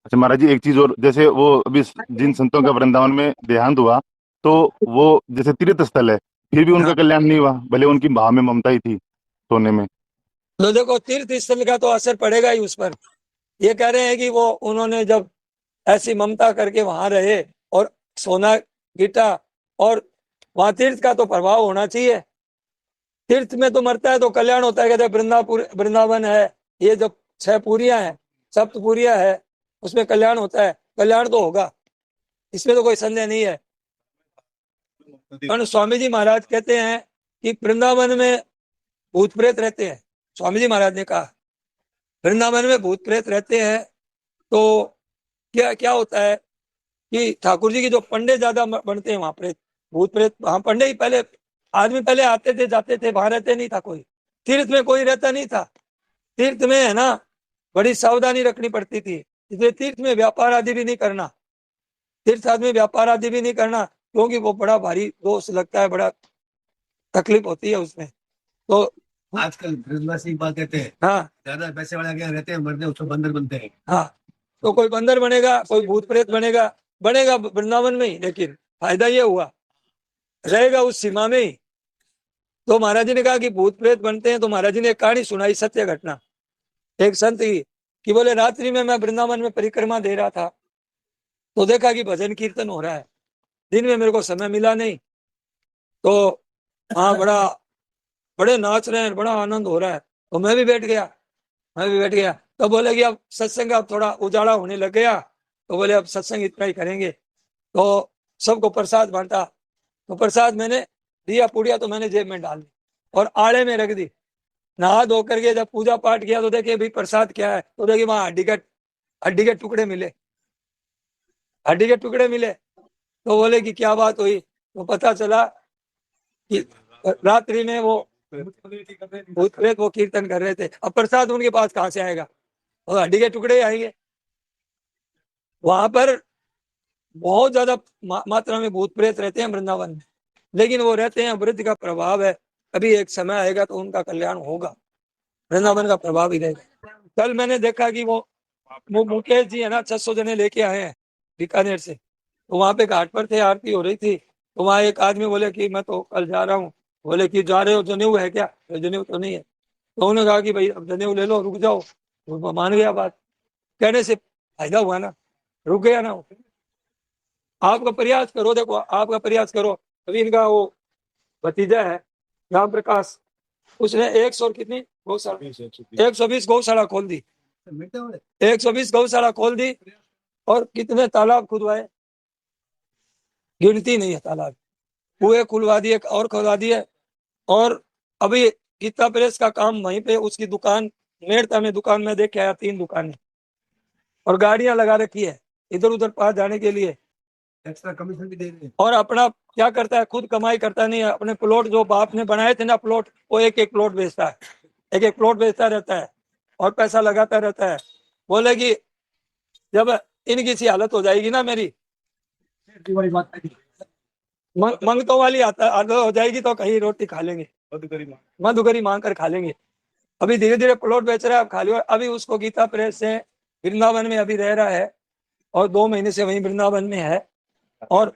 अच्छा महाराज जी, एक चीज और, जैसे वो अभी जिन संतों का वृंदावन में देहांत हुआ, तो वो जैसे तीर्थ स्थल है, फिर भी उनका हाँ। कल्याण नहीं हुआ, भले उनकी भाव में ममता ही थी सोने में। तो देखो, तीर्थ स्थल का तो असर पड़ेगा ही उस पर। ये कह रहे हैं कि वो उन्होंने जब ऐसी ममता करके वहां रहे और सोना गीटा, और वहां तीर्थ का तो प्रभाव होना चाहिए। तीर्थ में तो मरता है तो कल्याण होता है, कहते हैं वृंदावन है, ये जो 6 पुरियां हैं, सप्त पुरियां है, उसमें कल्याण होता है, कल्याण तो होगा, इसमें तो कोई संदेह नहीं है। पर स्वामी जी महाराज कहते हैं कि वृंदावन में भूत प्रेत रहते हैं। स्वामी जी महाराज ने कहा वृंदावन में भूत प्रेत रहते हैं, तो क्या क्या होता है कि ठाकुर जी की जो पंडे ज्यादा बनते हैं वहां प्रेत, भूत प्रेत वहां पंडे ही पहले, आदमी पहले आते थे जाते थे, वहां रहते नहीं था कोई, तीर्थ में कोई रहता नहीं था। तीर्थ में है ना बड़ी सावधानी रखनी पड़ती थी, इसलिए तीर्थ में व्यापार आदि भी नहीं करना, तीर्थ आदमी व्यापार आदि भी नहीं करना, क्योंकि वो बड़ा भारी दोष लगता है, बड़ा तकलीफ होती है उसमें। तो आजकल ब्रजवासी बात कहते हैं, हाँ ज्यादा पैसे वाला क्या रहते हैं, मरते उसको बंदर बनते हैं। हाँ, तो कोई बंदर बनेगा, कोई भूत प्रेत बनेगा, बनेगा वृंदावन में ही, लेकिन फायदा ये हुआ रहेगा उस सीमा में ही। तो महाराज जी ने कहा कि भूत प्रेत बनते हैं, तो महाराज जी ने एक कहानी सुनाई, सत्य घटना, एक संत की, कि बोले रात्रि में मैं वृंदावन में परिक्रमा दे रहा था, तो देखा कि भजन कीर्तन हो रहा है, दिन में मेरे को समय मिला नहीं, तो हाँ बड़े नाच रहे हैं, बड़ा आनंद हो रहा है, तो मैं भी बैठ गया। तो बोले कि अब सत्संग अब थोड़ा उजाला होने लग गया, तो बोले अब सत्संग इतना ही करेंगे, तो सबको प्रसाद बांटा, तो प्रसाद मैंने दिया, पुड़िया तो मैंने जेब में डाल दी और आड़े में रख दी। नहा धो करके जब पूजा पाठ किया तो देखिए भाई प्रसाद क्या है, तो देखिए वहां हड्डी के टुकड़े मिले, तो बोले कि क्या बात हुई, तो पता चला कि रात्रि में वो भूत प्रेत वो कीर्तन कर रहे थे। अब प्रसाद उनके पास कहाँ से आएगा, और हड्डी के टुकड़े आएंगे। वहां पर बहुत ज्यादा मात्रा में भूत प्रेत रहते हैं वृंदावन में, लेकिन वो रहते हैं, वृद्ध का प्रभाव है, अभी एक समय आएगा तो उनका कल्याण होगा, वृंदावन का प्रभाव ही रहेगा। कल मैंने देखा कि वो मुकेश जी है ना, 600 जने लेके आए हैं बीकानेर से, तो वहां पे घाट पर थे, आरती हो रही थी, तो वहां एक आदमी बोले कि मैं तो कल जा रहा हूँ। बोले कि जा रहे हो, जनेऊ है क्या? जनेऊ तो नहीं है। तो उन्होंने कहा कि भाई अब जनेऊ ले लो, रुक जाओ। वो मान गया, बात कहने से फायदा हुआ ना, रुक गया ना। आपका प्रयास करो, देखो आपका प्रयास करो। अभी इनका वो भतीजा है राम प्रकाश, उसने 100 कितनी गौशाला, 120 गौशाला खोल दी, 120 गौशाला खोल दी, और कितने तालाब खुदवाए, गिनती नहीं है तालाब, कुएं खुलवा दिए और खुलवा दिए। और अभी गीता प्रेस का काम वहीं पे, उसकी दुकान मेड़ता में दुकान में देख के आया, 3 दुकानें और गाड़ियां लगा रखी है इधर उधर पास जाने के लिए, एक्स्ट्रा कमीशन भी दे रहे हैं। और अपना क्या करता है, खुद कमाई करता नहीं है, अपने प्लॉट जो बाप ने बनाए थे ना प्लॉट, वो एक प्लॉट बेचता है, एक प्लॉट बेचता रहता है और पैसा लगाता रहता है। बोले कि जब इनकी सी हालत हो जाएगी ना मेरी, मंगतों वाली हालत हो जाएगी, तो कहीं रोटी खा लेंगे, मधुकरी मांग कर खा लेंगे। अभी धीरे धीरे प्लॉट बेच रहा है, अब खाली। अभी उसको गीता प्रेस से वृंदावन में अभी रह रहा है, और 2 महीने से वहीं वृंदावन में है, और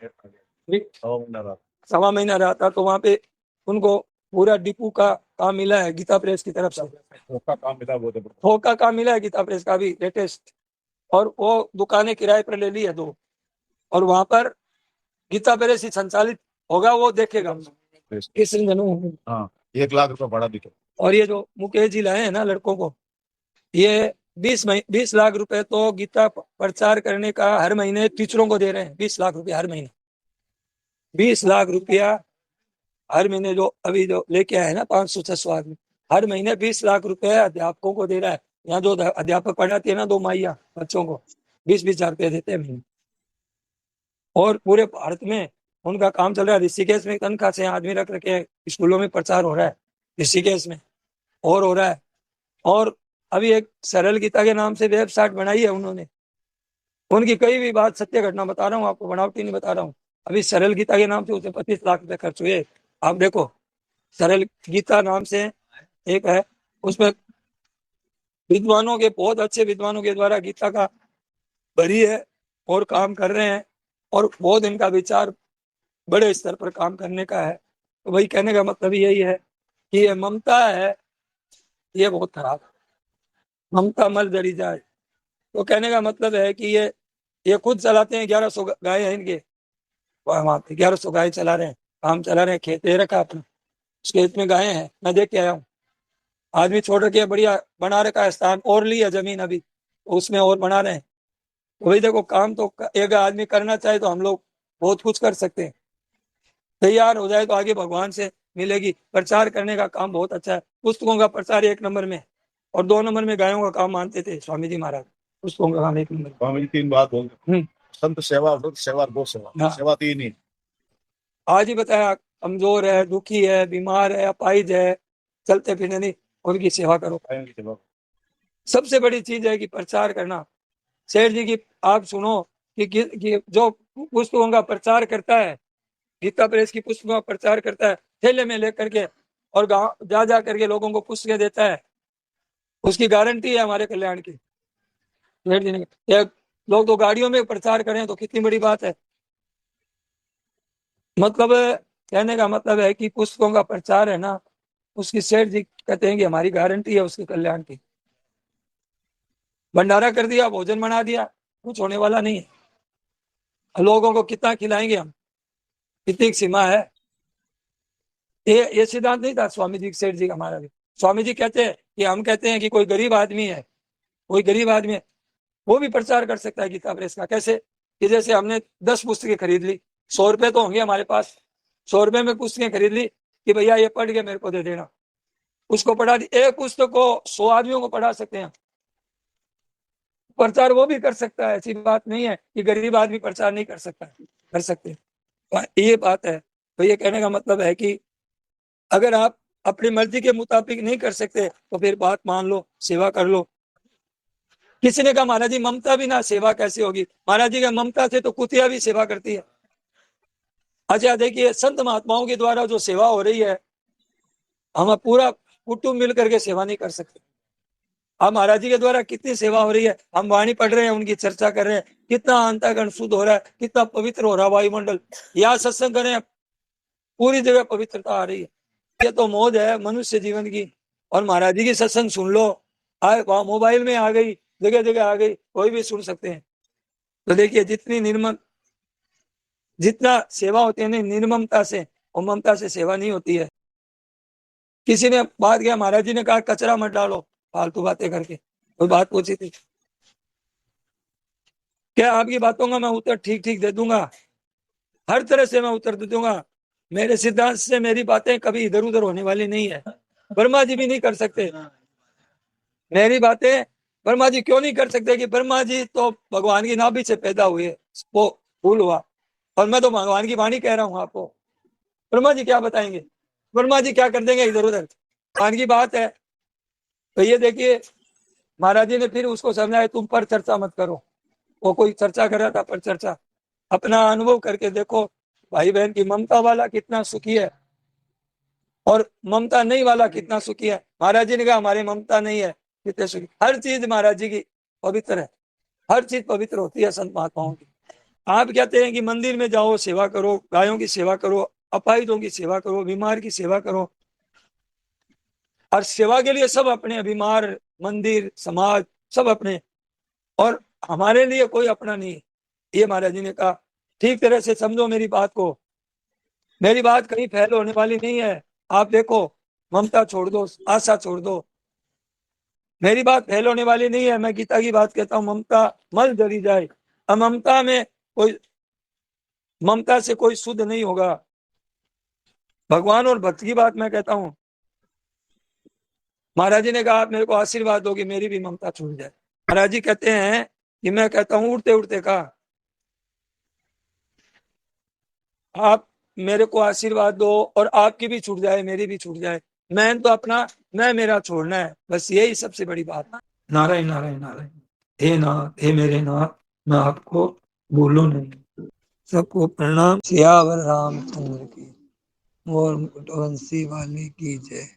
1.25 महीना रहा था, तो वहां पे उनको पूरा डिपू का काम मिला है गीता प्रेस की तरफ से, थोक का काम मिला है गीता प्रेस का भी लेटेस्ट, और वो दुकानें किराए पर ले ली है 2, और वहां पर गीता प्रेस ही संचालित होगा, वो देखेगा किस जनों। हाँ, 1 लाख रुपए बड़ा दिखे। और ये जो मुकेश जी लाए हैं ना लड़कों को, ये 20 लाख रुपए तो गीता प्रचार करने का हर महीने टीचरों को दे रहे हैं, 20 लाख रुपया हर महीने, 20 लाख रुपया हर महीने, जो अभी जो लेके आए हैं ना 500-600 आदमी, हर महीने 20 लाख रुपए अध्यापकों को दे रहा है। यहाँ जो अध्यापक पढ़ाती है ना 2 माइया बच्चों को, 20-20 हजार रुपये देते हैं महीने। और पूरे भारत में उनका काम चल रहा है। ऋषिकेश में तनख्वाह से आदमी रख रखे, स्कूलों में प्रचार हो रहा है ऋषिकेश में, और हो रहा है। और अभी एक सरल गीता के नाम से वेबसाइट बनाई है उन्होंने, उनकी कई भी बात सत्य घटना बता रहा हूँ आपको, बनावटी नहीं बता रहा हूँ। अभी सरल गीता के नाम से उसे 25 लाख रुपए खर्च हुए। आप देखो, सरल गीता नाम से एक है, उसमें विद्वानों के, बहुत अच्छे विद्वानों के द्वारा गीता का भरी है और काम कर रहे हैं, और बहुत इनका विचार बड़े स्तर पर काम करने का है। तो वही कहने का मतलब यही है कि ये ममता है, ये बहुत खराब है। ममता मल जरी जाए, तो कहने का मतलब है कि ये खुद चलाते हैं, 1100 गाय हैं इनके, वहां पे 1100 गाय चला रहे हैं, काम चला रहे हैं, खेत दे रखा अपना, उस खेत में गाय हैं, मैं देख के आया हूँ। आदमी छोड़ रखे, बढ़िया बना रखा है स्थान, और लिया जमीन अभी, उसमें और बना रहे हैं। वही देखो, काम तो एक आदमी करना चाहे तो हम लोग बहुत कुछ कर सकते हैं। तैयार हो जाए तो आगे भगवान से मिलेगी। प्रचार करने का काम बहुत अच्छा है, पुस्तकों का प्रचार 1 नंबर में, और 2 नंबर में गायों का काम मानते थे स्वामी जी महाराज। पुस्तकों का काम 1 नंबर। स्वामी जी 3 बात बोलते, हम्म। संत सेवा, व्रत सेवा, गौ सेवा, हाँ। सेवा 3 ही। आज ही बताया, कमजोर है, दुखी है, बीमार है, अपाहिज है, चलते फिरने नहीं, उनकी सेवा करो। गायों की सेवा। सबसे बड़ी चीज है कि प्रचार करना। सेठ जी की आप सुनो कि जो पुस्तकों का प्रचार करता है, गीता प्रेस की पुस्तकों का प्रचार करता है, थैले में लेकर के और गांव जा जा करके लोगों को पुस्तकें देता है, उसकी गारंटी है हमारे कल्याण की। सेठ जी ने, एक लोग तो गाड़ियों में प्रचार करें तो कितनी बड़ी बात है। मतलब कहने का मतलब है कि पुस्तकों का प्रचार है ना, उसकी सेठ जी कहते हैं कि हमारी गारंटी है उसके कल्याण की। भंडारा कर दिया, भोजन बना दिया, कुछ होने वाला नहीं है। लोगों को कितना खिलाएंगे हम, कितनी सीमा है। ये सिद्धांत नहीं था स्वामी जी, सेठ जी का हमारा भी। स्वामी जी कहते हैं कि हम कहते हैं कि कोई गरीब आदमी है, कोई गरीब आदमी है, वो भी प्रचार कर सकता है गीता प्रेस का। कैसे? कि जैसे हमने 10 पुस्तकें खरीद ली, 100 रुपए तो होंगे हमारे पास, 100 रुपए में पुस्तकें खरीद ली कि भैया ये पढ़ के मेरे को दे देना, उसको पढ़ा दी। एक पुस्तक को 100 आदमियों को पढ़ा सकते हैं। प्रचार वो भी कर सकता है, ऐसी बात नहीं है कि गरीब आदमी प्रचार नहीं कर सकता, कर सकते। ये बात है। तो ये कहने का मतलब है कि अगर आप अपनी मर्जी के मुताबिक नहीं कर सकते तो फिर बात मान लो, सेवा कर लो। किसी ने कहा महाराज जी ममता बिना सेवा कैसे होगी? महाराज जी का ममता से तो कुतिया भी सेवा करती है। अच्छा देखिए, संत महात्माओं के द्वारा जो सेवा हो रही है, हम पूरा कुटुंब मिलकर के सेवा नहीं कर सकते। अब महाराज जी के द्वारा कितनी सेवा हो रही है, हम वाणी पढ़ रहे हैं, उनकी चर्चा कर रहे हैं, कितना अंतःकरण शुद्ध हो रहा है, कितना पवित्र हो रहा है वायुमंडल। या सत्संग करें, पूरी जगह पवित्रता आ रही है। ये तो मौज है मनुष्य जीवन की। और महाराज जी की सत्संग सुन लो, मोबाइल में आ गई, जगह जगह आ गई, कोई भी सुन सकते हैं। तो देखिए, जितनी निर्मल, जितना सेवा होती है ना निर्ममता से, और ममता से सेवा नहीं होती है। किसी ने बात किया, महाराज जी ने कहा कचरा मत डालो, फालतू बातें करके कोई बात पूछी थी। क्या आपकी बातों का मैं उत्तर ठीक ठीक दे दूंगा? हर तरह से मैं उत्तर दे दूंगा। मेरे सिद्धांत से मेरी बातें कभी इधर उधर होने वाली नहीं है। ब्रह्मा जी भी नहीं कर सकते मेरी बातें। ब्रह्मा जी क्यों नहीं कर सकते? कि ब्रह्मा जी तो भगवान की नाभि से पैदा हुए, वो फूल हुआ, और मैं तो भगवान की वाणी कह रहा हूं आपको। ब्रह्मा जी क्या बताएंगे? ब्रह्मा जी क्या कर देंगे इधर उधर? भगवान की बात है। तो ये देखिए, महाराज जी ने फिर उसको समझाया, तुम पर चर्चा मत करो। वो कोई चर्चा कर रहा था, पर चर्चा अपना अनुभव करके देखो, भाई बहन की ममता वाला कितना सुखी है और ममता नहीं वाला कितना सुखी है। महाराज जी ने कहा हमारी ममता नहीं है, कितने सुखी। हर चीज महाराज जी की पवित्र है, हर चीज पवित्र होती है संत महात्माओं की। आप कहते हैं कि मंदिर में जाओ, सेवा करो, गायों की सेवा करो, अपाहिजों की सेवा करो, बीमार की सेवा करो, और सेवा के लिए सब अपने, बीमार, मंदिर, समाज, सब अपने, और हमारे लिए कोई अपना नहीं। ये महाराज जी ने कहा। ठीक तरह से समझो मेरी बात को, मेरी बात कहीं फैल होने वाली नहीं है। आप देखो, ममता छोड़ दो, आशा छोड़ दो, मेरी बात फैल होने वाली नहीं है। मैं गीता की बात कहता हूँ, ममता मल जरी जाए। ममता में कोई, ममता से कोई शुद्ध नहीं होगा। भगवान और भक्त की बात मैं कहता हूँ। महाराज जी ने कहा आप मेरे को आशीर्वाद दोगे, मेरी भी ममता छूट जाए। महाराज जी कहते हैं कि मैं कहता हूँ उड़ते उड़ते कहा, आप मेरे को आशीर्वाद दो और आपकी भी छूट जाए, मेरी भी छूट जाए। मैं तो अपना, मैं मेरा छोड़ना है, बस यही सबसे बड़ी बात। नारायण नारायण नारायण। हे नाथ, हे मेरे नाथ, मैं आपको भूलूं नहीं। सबको प्रणाम। सियावर रामचंद्र की, मोर मुकुट वंशी वाले की जय।